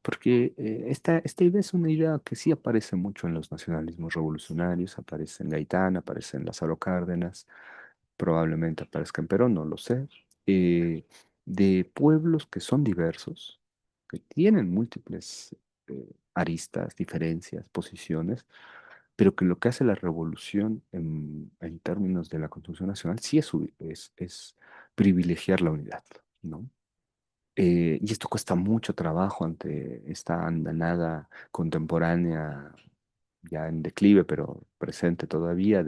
Porque esta idea es una idea que sí aparece mucho en los nacionalismos revolucionarios, aparece en Gaitán, aparece en Lázaro Cárdenas, probablemente aparezca en Perón, no lo sé, eh, de pueblos que son diversos, que tienen múltiples aristas, diferencias, posiciones, pero que lo que hace la revolución en términos de la construcción nacional sí es privilegiar la unidad, ¿no? Y esto cuesta mucho trabajo ante esta andanada contemporánea, ya en declive, pero presente todavía,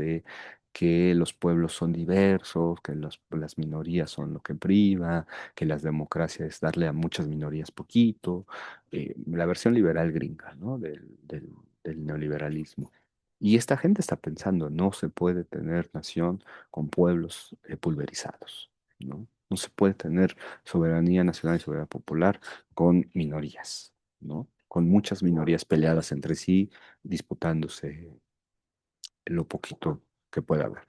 que los pueblos son diversos, que las minorías son lo que prima, que las democracias es darle a muchas minorías poquito, la versión liberal gringa, ¿no? Del neoliberalismo. Y esta gente está pensando, no se puede tener nación con pueblos pulverizados, ¿no? No se puede tener soberanía nacional y soberanía popular con minorías, ¿no? Con muchas minorías peleadas entre sí, disputándose lo poquito que pueda haber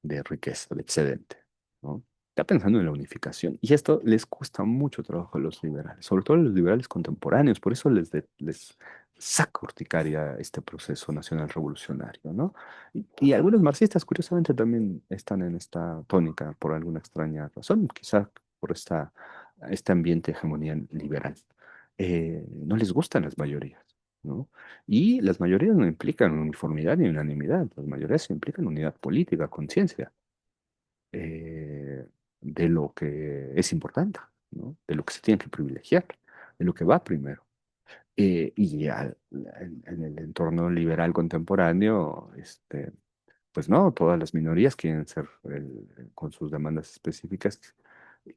de riqueza, de excedente, ¿no? Está pensando en la unificación. Y esto les cuesta mucho trabajo a los liberales, sobre todo a los liberales contemporáneos, por eso les saca urticaria este proceso nacional revolucionario, ¿no? Y algunos marxistas, curiosamente, también están en esta tónica por alguna extraña razón, quizá por este ambiente de hegemonía liberal. No les gustan las mayorías, ¿no? Y las mayorías no implican uniformidad ni unanimidad, las mayorías implican unidad política, conciencia de lo que es importante, ¿no? De lo que se tiene que privilegiar, de lo que va primero. En el entorno liberal contemporáneo, pues no, todas las minorías quieren ser, con sus demandas específicas,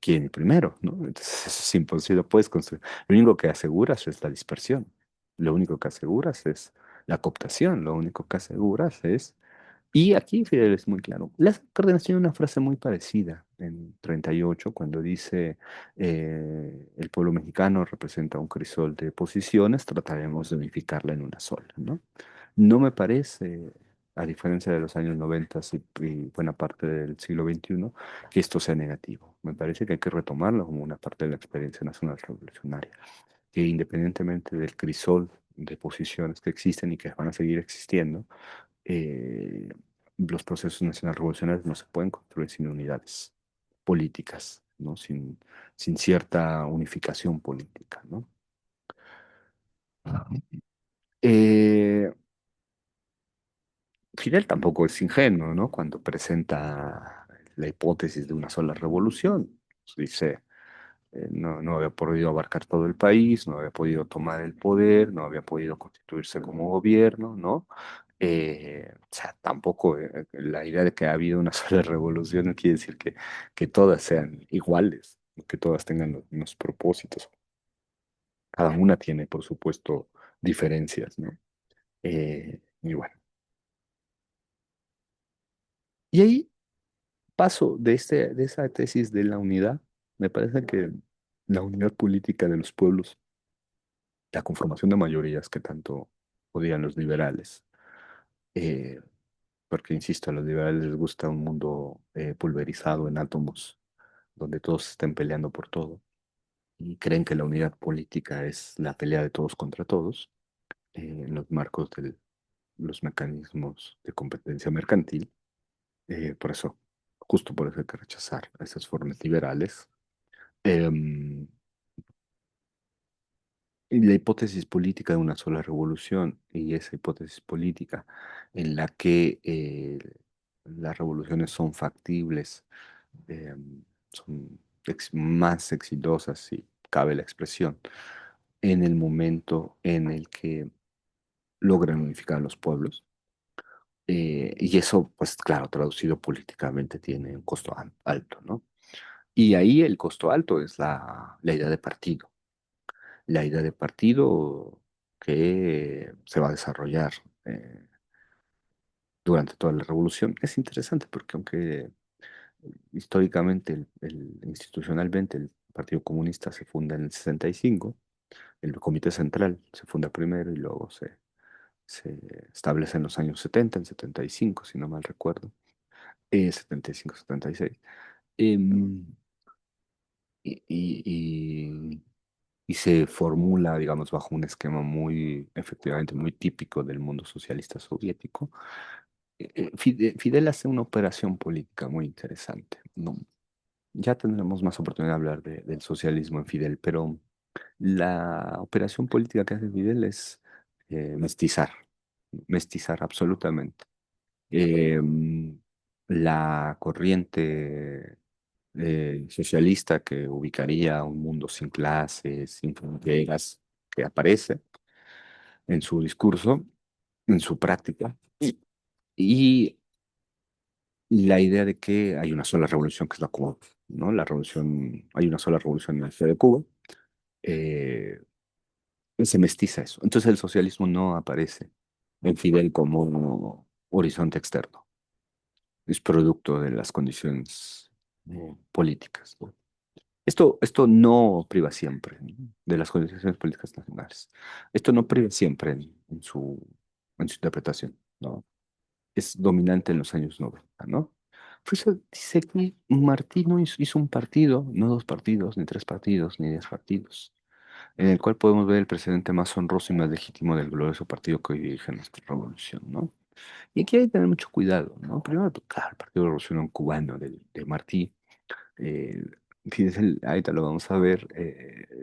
quieren ir primero, ¿no? Entonces eso es imposible, puedes construir. Lo único que aseguras es la dispersión, lo único que aseguras es la cooptación, lo único que aseguras es y aquí Fidel es muy claro. Las Cárdenas tiene una frase muy parecida en 38 cuando dice, el pueblo mexicano representa un crisol de posiciones, trataremos de unificarla en una sola, ¿no? No me parece, a diferencia de los años 90 y buena parte del siglo XXI, que esto sea negativo. Me parece que hay que retomarlo como una parte de la experiencia nacional revolucionaria, que independientemente del crisol de posiciones que existen y que van a seguir existiendo, eh, los procesos nacionales revolucionarios no se pueden construir sin unidades políticas, ¿no? Sin cierta unificación política, ¿no? Eh, Fidel tampoco es ingenuo, ¿no? Cuando presenta la hipótesis de una sola revolución, dice, no había podido abarcar todo el país, no había podido tomar el poder, no había podido constituirse como gobierno, ¿no? O sea, tampoco la idea de que ha habido una sola revolución no quiere decir que todas sean iguales, que todas tengan los mismos propósitos. Cada una tiene, por supuesto, diferencias, ¿no? Y bueno, y ahí paso de esa tesis de la unidad, me parece que la unidad política de los pueblos, la conformación de mayorías que tanto odian los liberales, eh, porque insisto, a los liberales les gusta un mundo pulverizado en átomos, donde todos estén peleando por todo, y creen que la unidad política es la pelea de todos contra todos, en los marcos de los mecanismos de competencia mercantil. Por eso, justo por eso hay que rechazar esas formas liberales. Em, Y la hipótesis política de una sola revolución y esa hipótesis política en la que las revoluciones son factibles, eh, son más exitosas, si cabe la expresión, en el momento en el que logran unificar a los pueblos. Y eso, pues claro, traducido políticamente tiene un costo alto, ¿no? Y ahí el costo alto es la idea de partido, la idea de partido que se va a desarrollar eh, durante toda la revolución. Es interesante porque aunque históricamente, institucionalmente, el Partido Comunista se funda en el 65, el Comité Central se funda primero y luego se establece en los años 70, en 75, si no mal recuerdo, 75, 76. Em, y, y se formula, digamos, bajo un esquema muy, efectivamente, muy típico del mundo socialista soviético. Fidel hace una operación política muy interesante, ¿no? Ya tendremos más oportunidad de hablar del socialismo en Fidel, pero la operación política que hace Fidel es mestizar, mestizar absolutamente. Eh, la corriente socialista que ubicaría un mundo sin clases, sin fronteras, que aparece en su discurso, en su práctica. Y la idea de que hay una sola revolución, que es la cubana, ¿no? La revolución, hay una sola revolución en la historia de Cuba. eh, Se mestiza eso. Entonces el socialismo no aparece en Fidel como horizonte externo. Es producto de las condiciones políticas, ¿no? Esto no priva siempre, ¿no? De las condiciones políticas nacionales. Esto no priva siempre en su interpretación, ¿no? Es dominante en los años 90, ¿no? Por eso dice que Martí no hizo un partido, no dos partidos, ni tres partidos, ni 10 partidos, en el cual podemos ver el precedente más honroso y más legítimo del glorioso partido que hoy dirige nuestra revolución, ¿no? Y aquí hay que tener mucho cuidado, ¿no? Primero, pues, claro, el Partido Revolucionario Cubano de Martí, eh, Fidel, ahorita lo vamos a ver,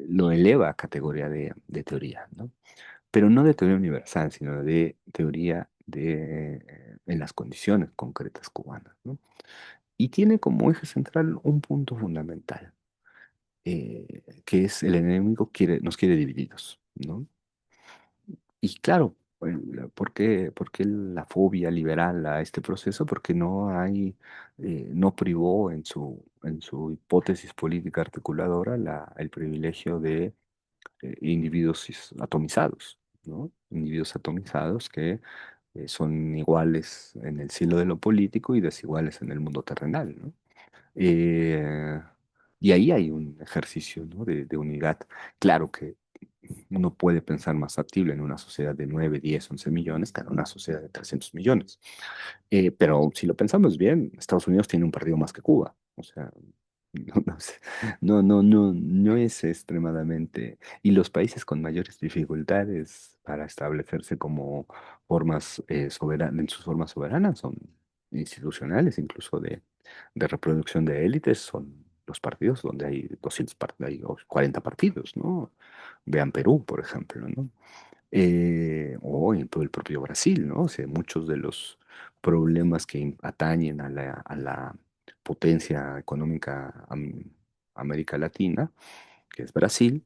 lo eleva a categoría de teoría, ¿no? Pero no de teoría universal, sino de teoría en las condiciones concretas cubanas, ¿no? Y tiene como eje central un punto fundamental, que es el enemigo nos quiere divididos, ¿no? Y claro, ¿por qué la fobia liberal a este proceso? Porque no privó en su hipótesis política articuladora el privilegio de individuos atomizados, ¿no? Individuos atomizados que son iguales en el cielo de lo político y desiguales en el mundo terrenal, ¿no? Eh, y ahí hay un ejercicio, ¿no? de unidad. Claro que uno puede pensar más factible en una sociedad de 9, 10, 11 millones que en una sociedad de 300 millones. Pero si lo pensamos bien, Estados Unidos tiene un partido más que Cuba. O sea, no sé, no es extremadamente. Y los países con mayores dificultades para establecerse como formas soberanas, en sus formas soberanas, son institucionales, incluso de reproducción de élites, son los partidos donde hay 200 hay 40 partidos, ¿no? Vean Perú, por ejemplo, ¿no? O en todo el propio Brasil, ¿no? O sea, muchos de los problemas que atañen a la potencia económica América Latina, que es Brasil,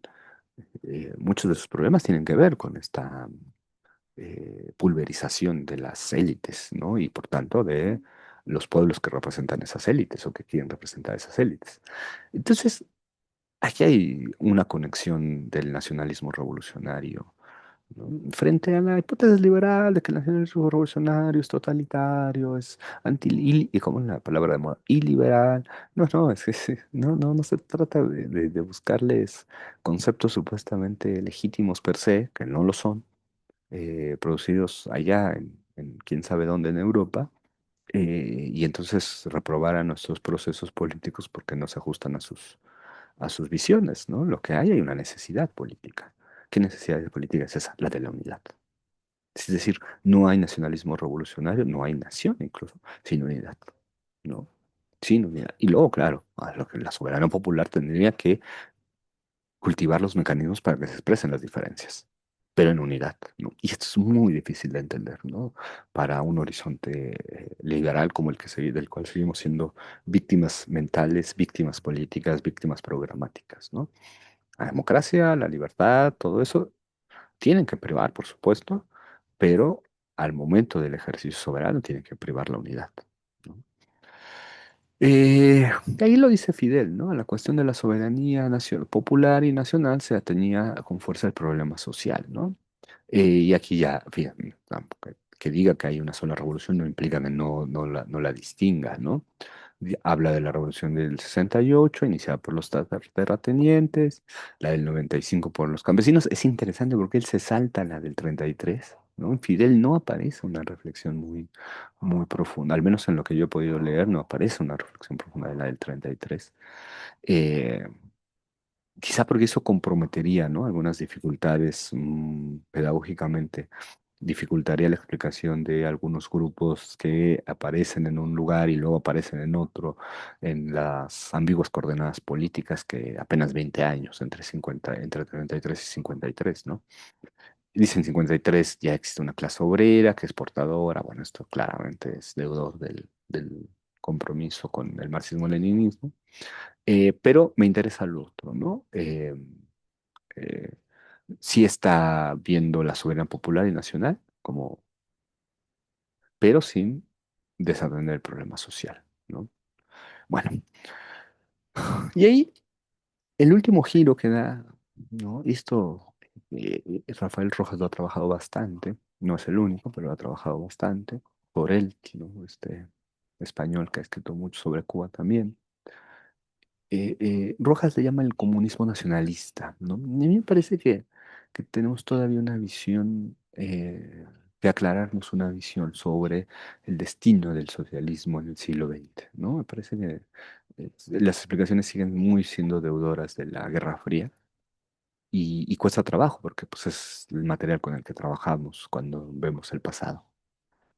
muchos de sus problemas tienen que ver con esta pulverización de las élites, ¿no? Y por tanto de los pueblos que representan esas élites o que quieren representar esas élites. Entonces, aquí hay una conexión del nacionalismo revolucionario, ¿no? Frente a la hipótesis liberal de que el nacionalismo revolucionario es totalitario, es y como es la palabra de moda, iliberal. No, es que no se trata de buscarles conceptos supuestamente legítimos per se, que no lo son, producidos allá en quién sabe dónde en Europa, y entonces reprobar a nuestros procesos políticos porque no se ajustan a sus visiones, ¿no? Lo que hay una necesidad política. ¿Qué necesidad política es esa? La de la unidad. Es decir, no hay nacionalismo revolucionario, no hay nación incluso, sin unidad, ¿no? Sin unidad. Y luego, claro, a lo que la soberanía popular tendría que cultivar los mecanismos para que se expresen las diferencias, pero en unidad, ¿no? Y esto es muy difícil de entender, ¿no? Para un horizonte liberal como del cual seguimos siendo víctimas mentales, víctimas políticas, víctimas programáticas, ¿no? La democracia, la libertad, todo eso tienen que privar, por supuesto, pero al momento del ejercicio soberano tienen que privar la unidad, ¿no? Ahí lo dice Fidel, ¿no? La cuestión de la soberanía popular y nacional se atenía con fuerza al problema social, ¿no? Y aquí ya, fíjate, que diga que hay una sola revolución no implica que no la distinga, ¿no? Habla de la revolución del 68, iniciada por los terratenientes, la del 95 por los campesinos. Es interesante porque él se salta la del 33, ¿no? En Fidel no aparece una reflexión muy, muy profunda, al menos en lo que yo he podido leer, no aparece una reflexión profunda de la del 33. Eh, Quizá porque eso comprometería, ¿no? Algunas dificultades pedagógicamente, dificultaría la explicación de algunos grupos que aparecen en un lugar y luego aparecen en otro, en las ambiguas coordenadas políticas que apenas 20 años, entre 33 y 53, ¿no? Dicen 53 ya existe una clase obrera que es portadora, bueno, esto claramente es deudor del compromiso con el marxismo-leninismo, pero me interesa lo otro, ¿no? Eh, sí está viendo la soberanía popular y nacional, pero sin desatender el problema social, ¿no? Bueno, y ahí el último giro que da, ¿no? Esto, Rafael Rojas lo ha trabajado bastante, no es el único, pero lo ha trabajado bastante, por él, ¿no? Este español que ha escrito mucho sobre Cuba también. Rojas le llama el comunismo nacionalista, ¿no? Y a mí me parece que tenemos todavía una visión, que aclararnos una visión sobre el destino del socialismo en el siglo XX, ¿no? Me parece que las explicaciones siguen muy siendo deudoras de la Guerra Fría y cuesta trabajo porque pues, es el material con el que trabajamos cuando vemos el pasado.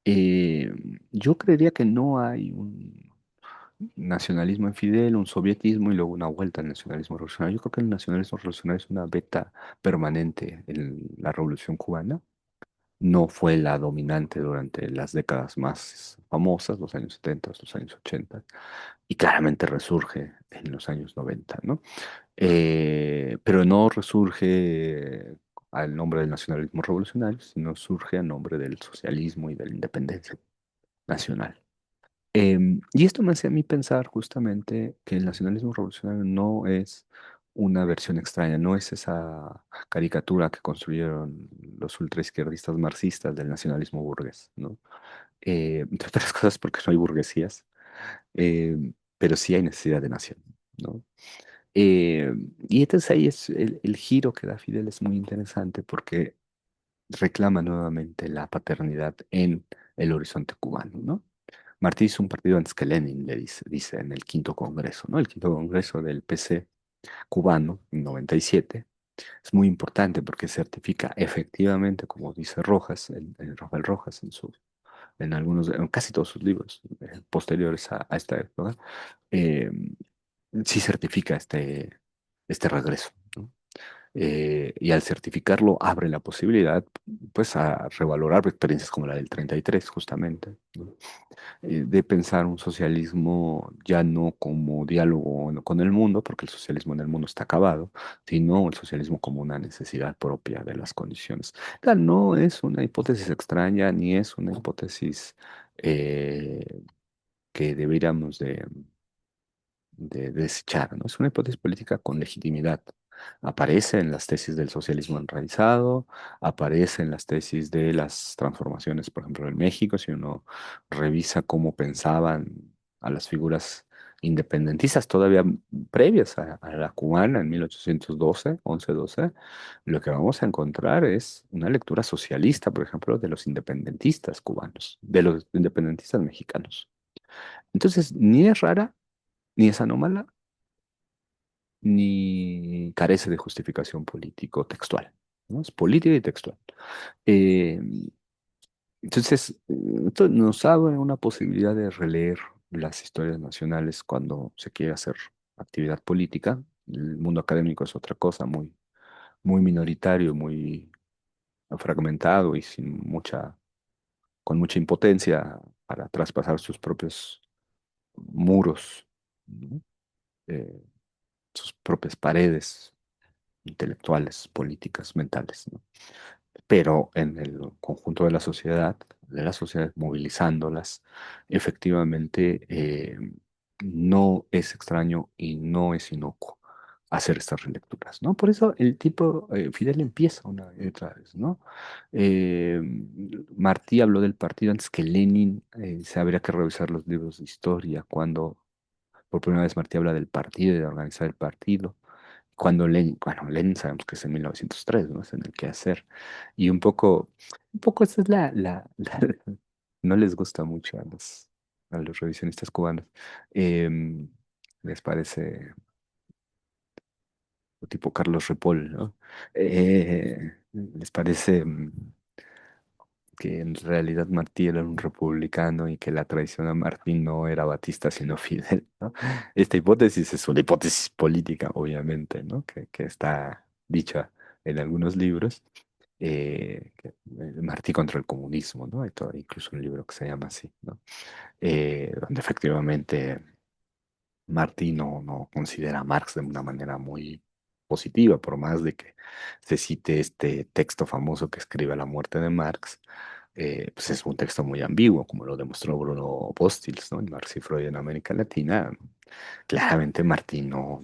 Eh, yo creería que no hay un nacionalismo infidel, un sovietismo y luego una vuelta al nacionalismo revolucionario. Yo creo que el nacionalismo revolucionario es una beta permanente en la Revolución cubana. No fue la dominante durante las décadas más famosas, los años 70, los años 80, y claramente resurge en los años 90, ¿no? Pero no resurge al nombre del nacionalismo revolucionario, sino surge a nombre del socialismo y de la independencia nacional. Y esto me hace a mí pensar justamente que el nacionalismo revolucionario no es una versión extraña, no es esa caricatura que construyeron los ultraizquierdistas marxistas del nacionalismo burgués, ¿no? Entre otras cosas porque no hay burguesías, pero sí hay necesidad de nación, ¿no? Y entonces ahí es el giro que da Fidel es muy interesante porque reclama nuevamente la paternidad en el horizonte cubano, ¿no? Martí hizo un partido antes que Lenin, le dice en el quinto congreso, ¿no? El quinto congreso del PC cubano, en 97, es muy importante porque certifica efectivamente, como dice Rojas, Rafael Rojas en algunos, en casi todos sus libros posteriores a esta época, eh, sí certifica este regreso, ¿no? Y al certificarlo abre la posibilidad, pues, a revalorar experiencias como la del 33, justamente, ¿no? De pensar un socialismo ya no como diálogo con el mundo, porque el socialismo en el mundo está acabado, sino el socialismo como una necesidad propia de las condiciones. Claro, no es una hipótesis extraña, ni es una hipótesis que deberíamos de desechar, ¿no? Es una hipótesis política con legitimidad. Aparece en las tesis del socialismo enraizado, aparece en las tesis de las transformaciones, por ejemplo, en México, si uno revisa cómo pensaban a las figuras independentistas todavía previas a la cubana en 1812, 11-12, lo que vamos a encontrar es una lectura socialista, por ejemplo, de los independentistas cubanos, de los independentistas mexicanos. Entonces, ni es rara ni es anómala, ni carece de justificación político-textual, ¿no? Es política y textual. Eh, entonces, esto nos abre una posibilidad de releer las historias nacionales cuando se quiere hacer actividad política. El mundo académico es otra cosa, muy minoritario, muy fragmentado y con mucha impotencia para traspasar sus propios muros, ¿no? Eh, sus propias paredes intelectuales, políticas, mentales, ¿no? Pero en el conjunto de las sociedades movilizándolas, efectivamente no es extraño y no es inocuo hacer estas relecturas, ¿no? Por eso el tipo, Fidel empieza una y otra vez, ¿no? Eh, Martí habló del partido antes que Lenin, se habría que revisar los libros de historia, cuando por primera vez Martí habla del partido y de organizar el partido. Cuando Lenin, bueno, Lenin sabemos que es en 1903, ¿no? Es en el quehacer. Y un poco esa es no les gusta mucho a los revisionistas cubanos. Em, Les parece tipo Carlos Repol, ¿no? Les parece que en realidad Martí era un republicano y que la traición a Martín no era Batista sino Fidel, ¿no? Esta hipótesis es una hipótesis política, obviamente, ¿no? Que está dicha en algunos libros. Martí contra el comunismo, ¿no? Hay todo, incluso un libro que se llama así, ¿no? Donde efectivamente Martí no considera a Marx de una manera muy positiva, por más de que se cite este texto famoso que escribe a la muerte de Marx, pues es un texto muy ambiguo, como lo demostró Bruno Bostils, ¿no? En Marx y Freud en América Latina. Claramente Martí no.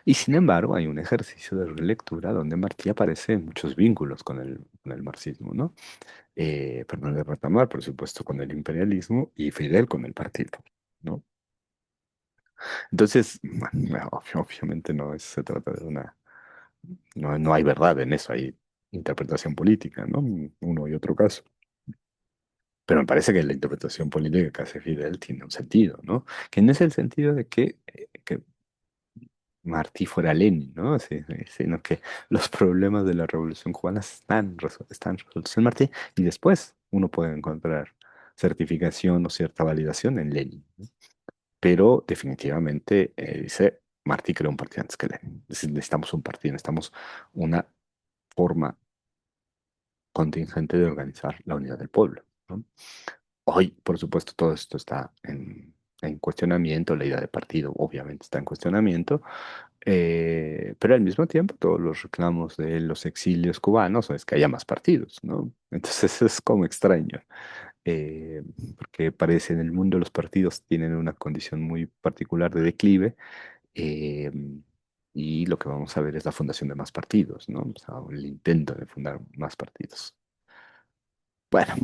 Y sin embargo, hay un ejercicio de relectura donde Martí aparece en muchos vínculos con el marxismo, ¿no? Pero no de retomar, por supuesto, con el imperialismo y Fidel con el partido, ¿no? Entonces, bueno, obviamente se trata de no hay verdad en eso, hay interpretación política, ¿no? Uno y otro caso. Pero me parece que la interpretación política que hace Fidel tiene un sentido, ¿no? Que no es el sentido de que Martí fuera Lenin, ¿no? Sino que los problemas de la Revolución Cubana están resueltos en Martí y después uno puede encontrar certificación o cierta validación en Lenin, ¿no? Pero definitivamente dice, Martí creó un partido antes que Lenin. Es decir, necesitamos un partido, necesitamos una forma contingente de organizar la unidad del pueblo, ¿no? Hoy, por supuesto, todo esto está en cuestionamiento, la idea de partido obviamente está en cuestionamiento, pero al mismo tiempo todos los reclamos de los exilios cubanos es que haya más partidos, ¿no? Entonces es como extraño, eh, porque parece en el mundo los partidos tienen una condición muy particular de declive, eh, y lo que vamos a ver es la fundación de más partidos, ¿no? O sea, el intento de fundar más partidos. Bueno,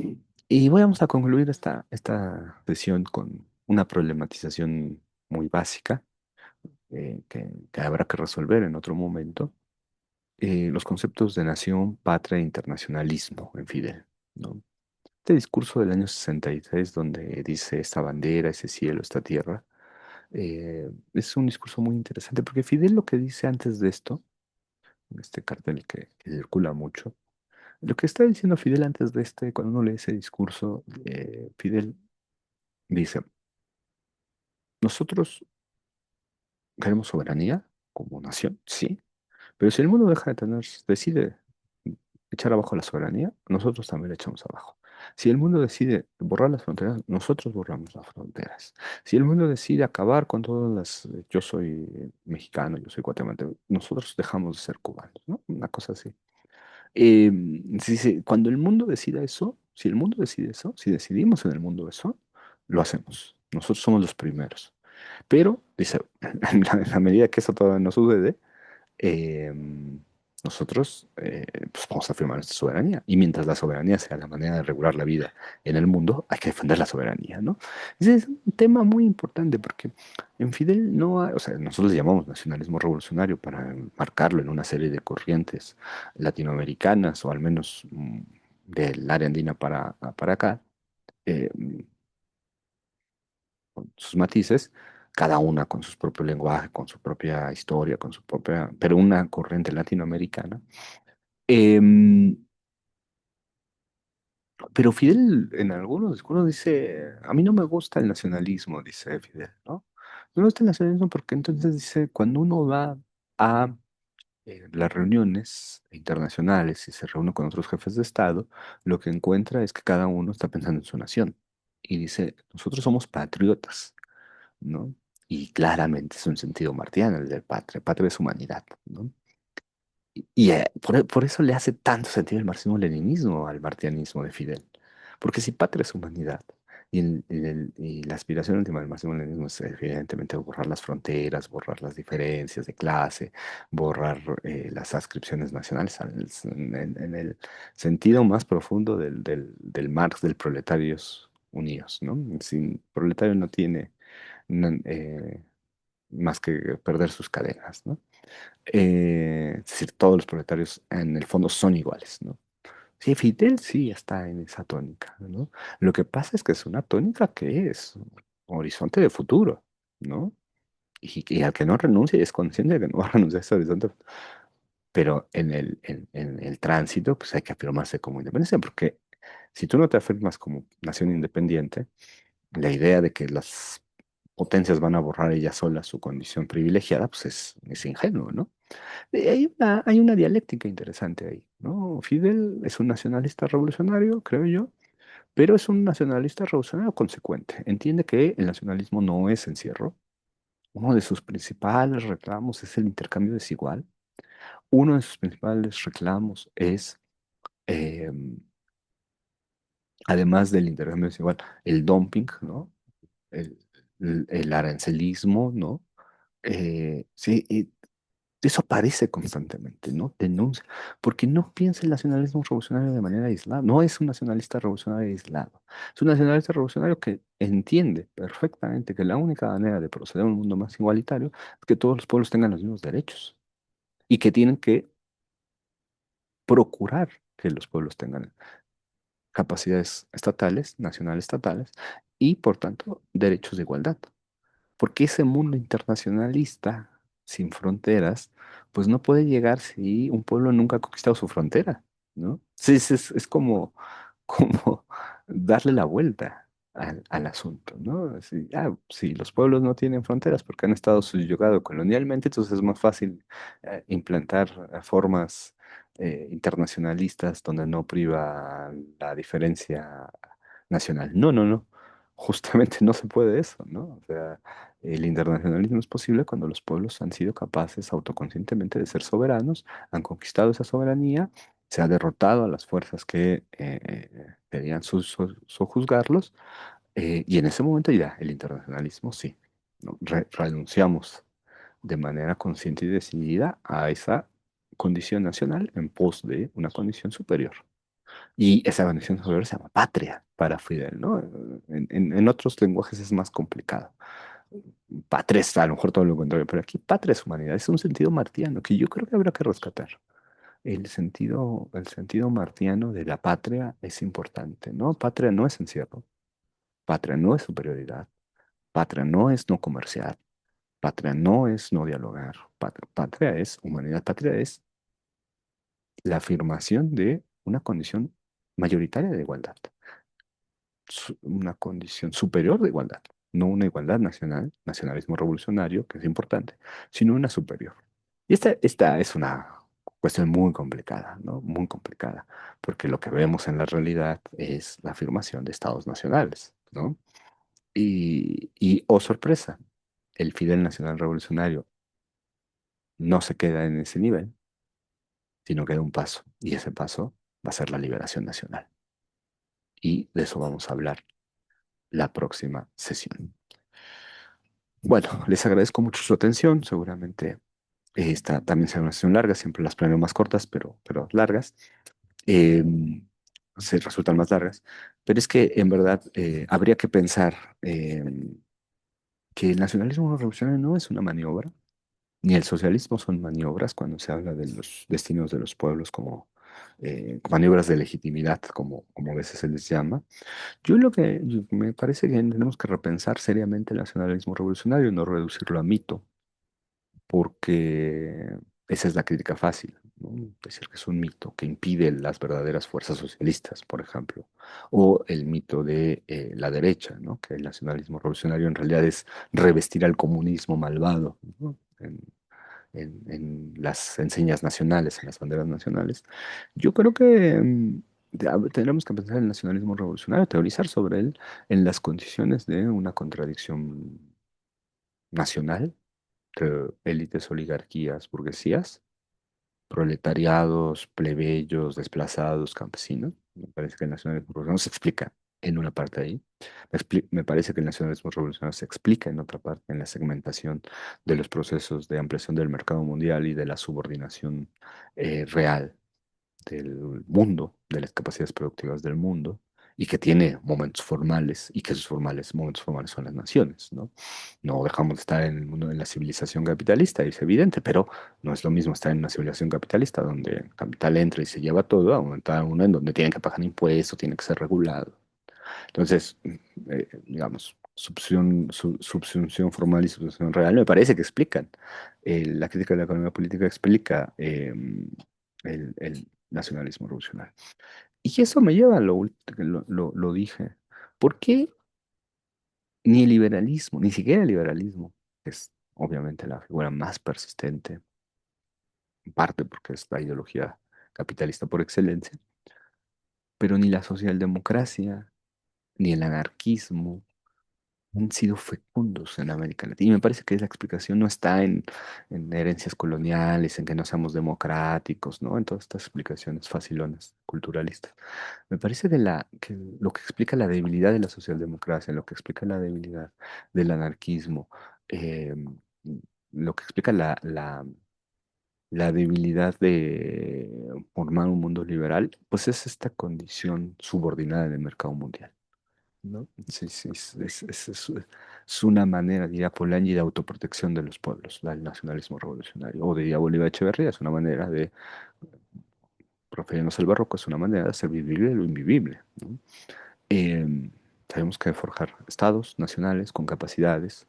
y vamos a concluir esta sesión con una problematización muy básica, que habrá que resolver en otro momento. Los conceptos de nación, patria e internacionalismo en Fidel, ¿no? Este discurso del año 66 donde dice esta bandera, ese cielo, esta tierra, es un discurso muy interesante porque Fidel lo que dice antes de esto, en este cartel que circula mucho, lo que está diciendo Fidel antes de cuando uno lee ese discurso, Fidel dice, nosotros queremos soberanía como nación, sí, pero si el mundo deja de tener, decide echar abajo la soberanía, nosotros también la echamos abajo. Si el mundo decide borrar las fronteras, nosotros borramos las fronteras. Si el mundo decide acabar con todas yo soy mexicano, yo soy guatemalteco, nosotros dejamos de ser cubanos, ¿no? Una cosa así. Eh, cuando el mundo decida eso, si el mundo decide eso, si decidimos en el mundo eso, lo hacemos. Nosotros somos los primeros. Pero, dice, en la medida que eso todavía no sucede, eh, nosotros pues vamos a afirmar nuestra soberanía. Y mientras la soberanía sea la manera de regular la vida en el mundo, hay que defender la soberanía, ¿no? Ese es un tema muy importante porque en Fidel no hay, o sea, nosotros le llamamos nacionalismo revolucionario para marcarlo en una serie de corrientes latinoamericanas o al menos del área andina para acá. eh, con sus matices, cada una con su propio lenguaje, con su propia historia, con su propia, pero una corriente latinoamericana. Em, pero Fidel en algunos discursos dice, a mí no me gusta el nacionalismo, dice Fidel, ¿no? No me gusta el nacionalismo porque entonces dice, cuando uno va a las reuniones internacionales y se reúne con otros jefes de Estado, lo que encuentra es que cada uno está pensando en su nación. Y dice, nosotros somos patriotas, ¿no? Y claramente es un sentido martiano el de patria. Patria es humanidad, ¿no? Por eso le hace tanto sentido el marxismo-leninismo al martianismo de Fidel. Porque si patria es humanidad, y la aspiración última del marxismo-leninismo es evidentemente borrar las fronteras, borrar las diferencias de clase, borrar las adscripciones nacionales en el sentido más profundo del Marx, del proletarios unidos, ¿no? Sin proletario no tiene no, más que perder sus cadenas, ¿no? Es decir, todos los proletarios en el fondo son iguales, ¿no? Sí, Fidel sí está en esa tónica, ¿no? Lo que pasa es que es una tónica que es un horizonte de futuro, ¿no? Y al que no renuncia y es consciente de que no va a renunciar a ese horizonte, pero en el tránsito, pues hay que afirmarse como independencia, porque si tú no te afirmas como nación independiente, la idea de que las potencias van a borrar ellas solas su condición privilegiada, pues es ingenuo, ¿no? Hay una dialéctica interesante ahí, ¿no? Fidel es un nacionalista revolucionario, creo yo, pero es un nacionalista revolucionario consecuente. Entiende que el nacionalismo no es encierro. Uno de sus principales reclamos es el intercambio desigual. Uno de sus principales reclamos es eh, además del intercambio desigual, el dumping, ¿no? El, el arancelismo, ¿no? Sí, y eso aparece constantemente, ¿no? Denuncia, porque no piensa el nacionalismo revolucionario de manera aislada, no es un nacionalista revolucionario aislado, es un nacionalista revolucionario que entiende perfectamente que la única manera de proceder a un mundo más igualitario es que todos los pueblos tengan los mismos derechos y que tienen que procurar que los pueblos tengan capacidades estatales, nacionales estatales, y por tanto derechos de igualdad. Porque ese mundo internacionalista sin fronteras, pues no puede llegar si un pueblo nunca ha conquistado su frontera, ¿no? Sí, es como, como darle la vuelta al asunto, ¿no? Si los pueblos no tienen fronteras porque han estado subyugados colonialmente, entonces es más fácil implantar formas internacionalistas donde no priva la diferencia nacional. No, no, no. Justamente no se puede eso, ¿no? O sea, el internacionalismo es posible cuando los pueblos han sido capaces autoconscientemente de ser soberanos, han conquistado esa soberanía, se ha derrotado a las fuerzas que querían sojuzgarlos, y en ese momento ya el internacionalismo sí, ¿no? Renunciamos de manera consciente y decidida a esa condición nacional en pos de una condición superior. Y esa condición superior se llama patria para Fidel, ¿no? En otros lenguajes es más complicado. Patria es a lo mejor todo lo contrario, pero aquí patria es humanidad, es un sentido martiano que yo creo que habrá que rescatar. El sentido martiano de la patria es importante, ¿no? Patria no es encierro, patria no es superioridad, patria no es no comerciar, patria no es no dialogar, patria es humanidad, patria es la afirmación de una condición mayoritaria de igualdad, una condición superior de igualdad, no una igualdad nacional, nacionalismo revolucionario, que es importante, sino una superior. Y esta es una cuestión muy complicada, ¿no? Muy complicada, porque lo que vemos en la realidad es la afirmación de estados nacionales, ¿no? Oh sorpresa, el Fidel Nacional Revolucionario no se queda en ese nivel, sino que da un paso, y ese paso va a ser la liberación nacional. Y de eso vamos a hablar la próxima sesión. Bueno, les agradezco mucho su atención. Seguramente esta también será una sesión larga, siempre las planeo más cortas, pero largas. Eh, Se resultan más largas. Pero es que en verdad habría que pensar que el nacionalismo revolucionario no es una maniobra, ni el socialismo son maniobras cuando se habla de los destinos de los pueblos como maniobras de legitimidad, como a veces se les llama. Me parece que tenemos que repensar seriamente el nacionalismo revolucionario y no reducirlo a mito, porque esa es la crítica fácil, ¿no? Decir que es un mito que impide las verdaderas fuerzas socialistas, por ejemplo, o el mito de la derecha, ¿no? Que el nacionalismo revolucionario en realidad es revestir al comunismo malvado, ¿no? En las enseñas nacionales, en las banderas nacionales. Yo creo que tendremos que pensar en el nacionalismo revolucionario, teorizar sobre él en las condiciones de una contradicción nacional entre élites, oligarquías, burguesías, proletariados, plebeyos, desplazados, campesinos. Me parece que el nacionalismo revolucionario se explica en una parte ahí. Me parece que el nacionalismo revolucionario se explica en otra parte, en la segmentación de los procesos de ampliación del mercado mundial y de la subordinación real del mundo, de las capacidades productivas del mundo, y que tiene momentos formales, y que esos momentos formales son las naciones, ¿no? No dejamos de estar en el mundo de la civilización capitalista, es evidente, pero no es lo mismo estar en una civilización capitalista donde el capital entra y se lleva todo, a estar uno en donde tienen que pagar impuestos, tiene que ser regulado. Entonces, digamos, subsunción formal y subsunción real me parece que explican. La crítica de la economía política explica el nacionalismo revolucionario. Y eso me lleva a lo dije. ¿Por qué ni el liberalismo, ni siquiera el liberalismo, que es obviamente la figura más persistente, en parte porque es la ideología capitalista por excelencia, pero ni la socialdemocracia, ni el anarquismo, han sido fecundos en América Latina. Y me parece que la explicación no está en herencias coloniales, en que no seamos democráticos, ¿no? En todas estas explicaciones facilonas, culturalistas. Me parece que lo que explica la debilidad de la socialdemocracia, lo que explica la debilidad del anarquismo, eh, lo que explica la debilidad de formar un mundo liberal, pues es esta condición subordinada en el mercado mundial. ¿No? Sí, sí, es una manera, diría Polanyi, de autoprotección de los pueblos, el nacionalismo revolucionario. O diría Bolívar Echeverría, es una manera de, refiriéndose al barroco, es una manera de hacer vivible lo invivible, ¿no? Eh, Tenemos que forjar estados nacionales con capacidades,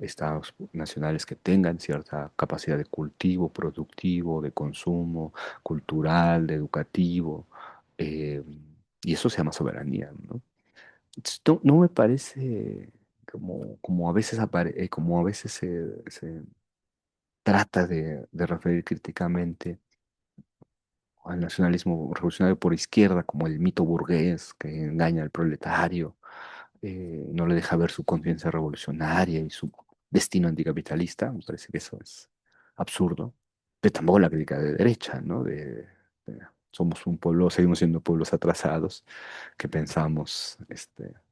estados nacionales que tengan cierta capacidad de cultivo, productivo, de consumo, cultural, de educativo, eh, y eso se llama soberanía, ¿no? Esto no me parece como a veces como a veces se trata de referir críticamente al nacionalismo revolucionario por izquierda, como el mito burgués que engaña al proletario, no le deja ver su conciencia revolucionaria y su destino anticapitalista. Me parece que eso es absurdo. Pero tampoco la crítica de derecha, ¿no? Somos un pueblo, seguimos siendo pueblos atrasados que pensamos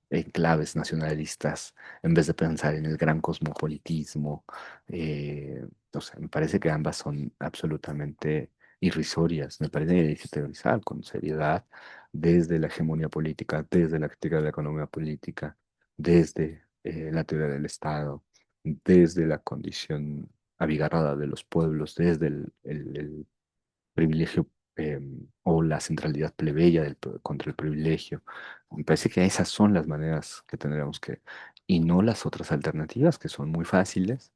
en claves nacionalistas en vez de pensar en el gran cosmopolitismo. No sé, me parece que ambas son absolutamente irrisorias. Me parece que hay que teorizar con seriedad desde la hegemonía política, desde la crítica de la economía política, desde la teoría del Estado, desde la condición abigarrada de los pueblos, desde el privilegio o la centralidad plebeya contra el privilegio. Me parece que esas son las maneras que tendríamos que, y no las otras alternativas que son muy fáciles.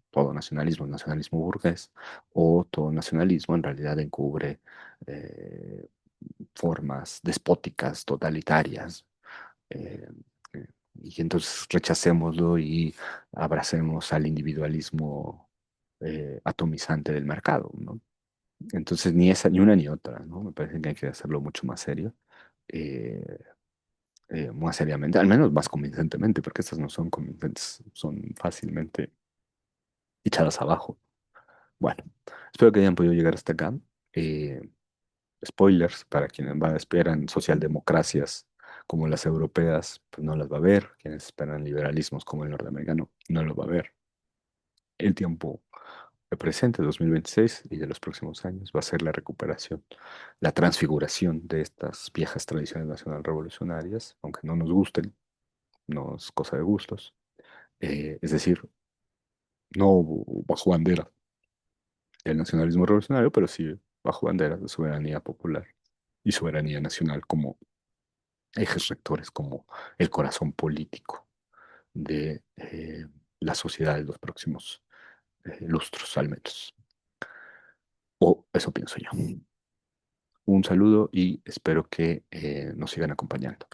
Todo nacionalismo es nacionalismo burgués, o todo nacionalismo en realidad encubre eh, formas despóticas, totalitarias. eh, eh, y entonces rechacémoslo y abracemos al individualismo atomizante del mercado, ¿no? Entonces, ni esa, ni una ni otra, ¿no? Me parece que hay que hacerlo mucho más serio, eh, más seriamente, al menos más convincentemente, porque estas no son convincentes, son fácilmente echadas abajo. Bueno, espero que hayan podido llegar hasta acá. Eh, Spoilers, para quienes van, esperan socialdemocracias como las europeas, pues no las va a ver. Quienes esperan liberalismos como el norteamericano, no lo va a ver. El tiempo presente, 2026, y de los próximos años, va a ser la recuperación, la transfiguración de estas viejas tradiciones nacional revolucionarias, aunque no nos gusten, no es cosa de gustos. Es decir, no bajo bandera del nacionalismo revolucionario, pero sí bajo bandera de soberanía popular y soberanía nacional como ejes rectores, como el corazón político de la sociedad de los próximos lustros, al menos. O eso pienso yo. Un saludo y espero que nos sigan acompañando.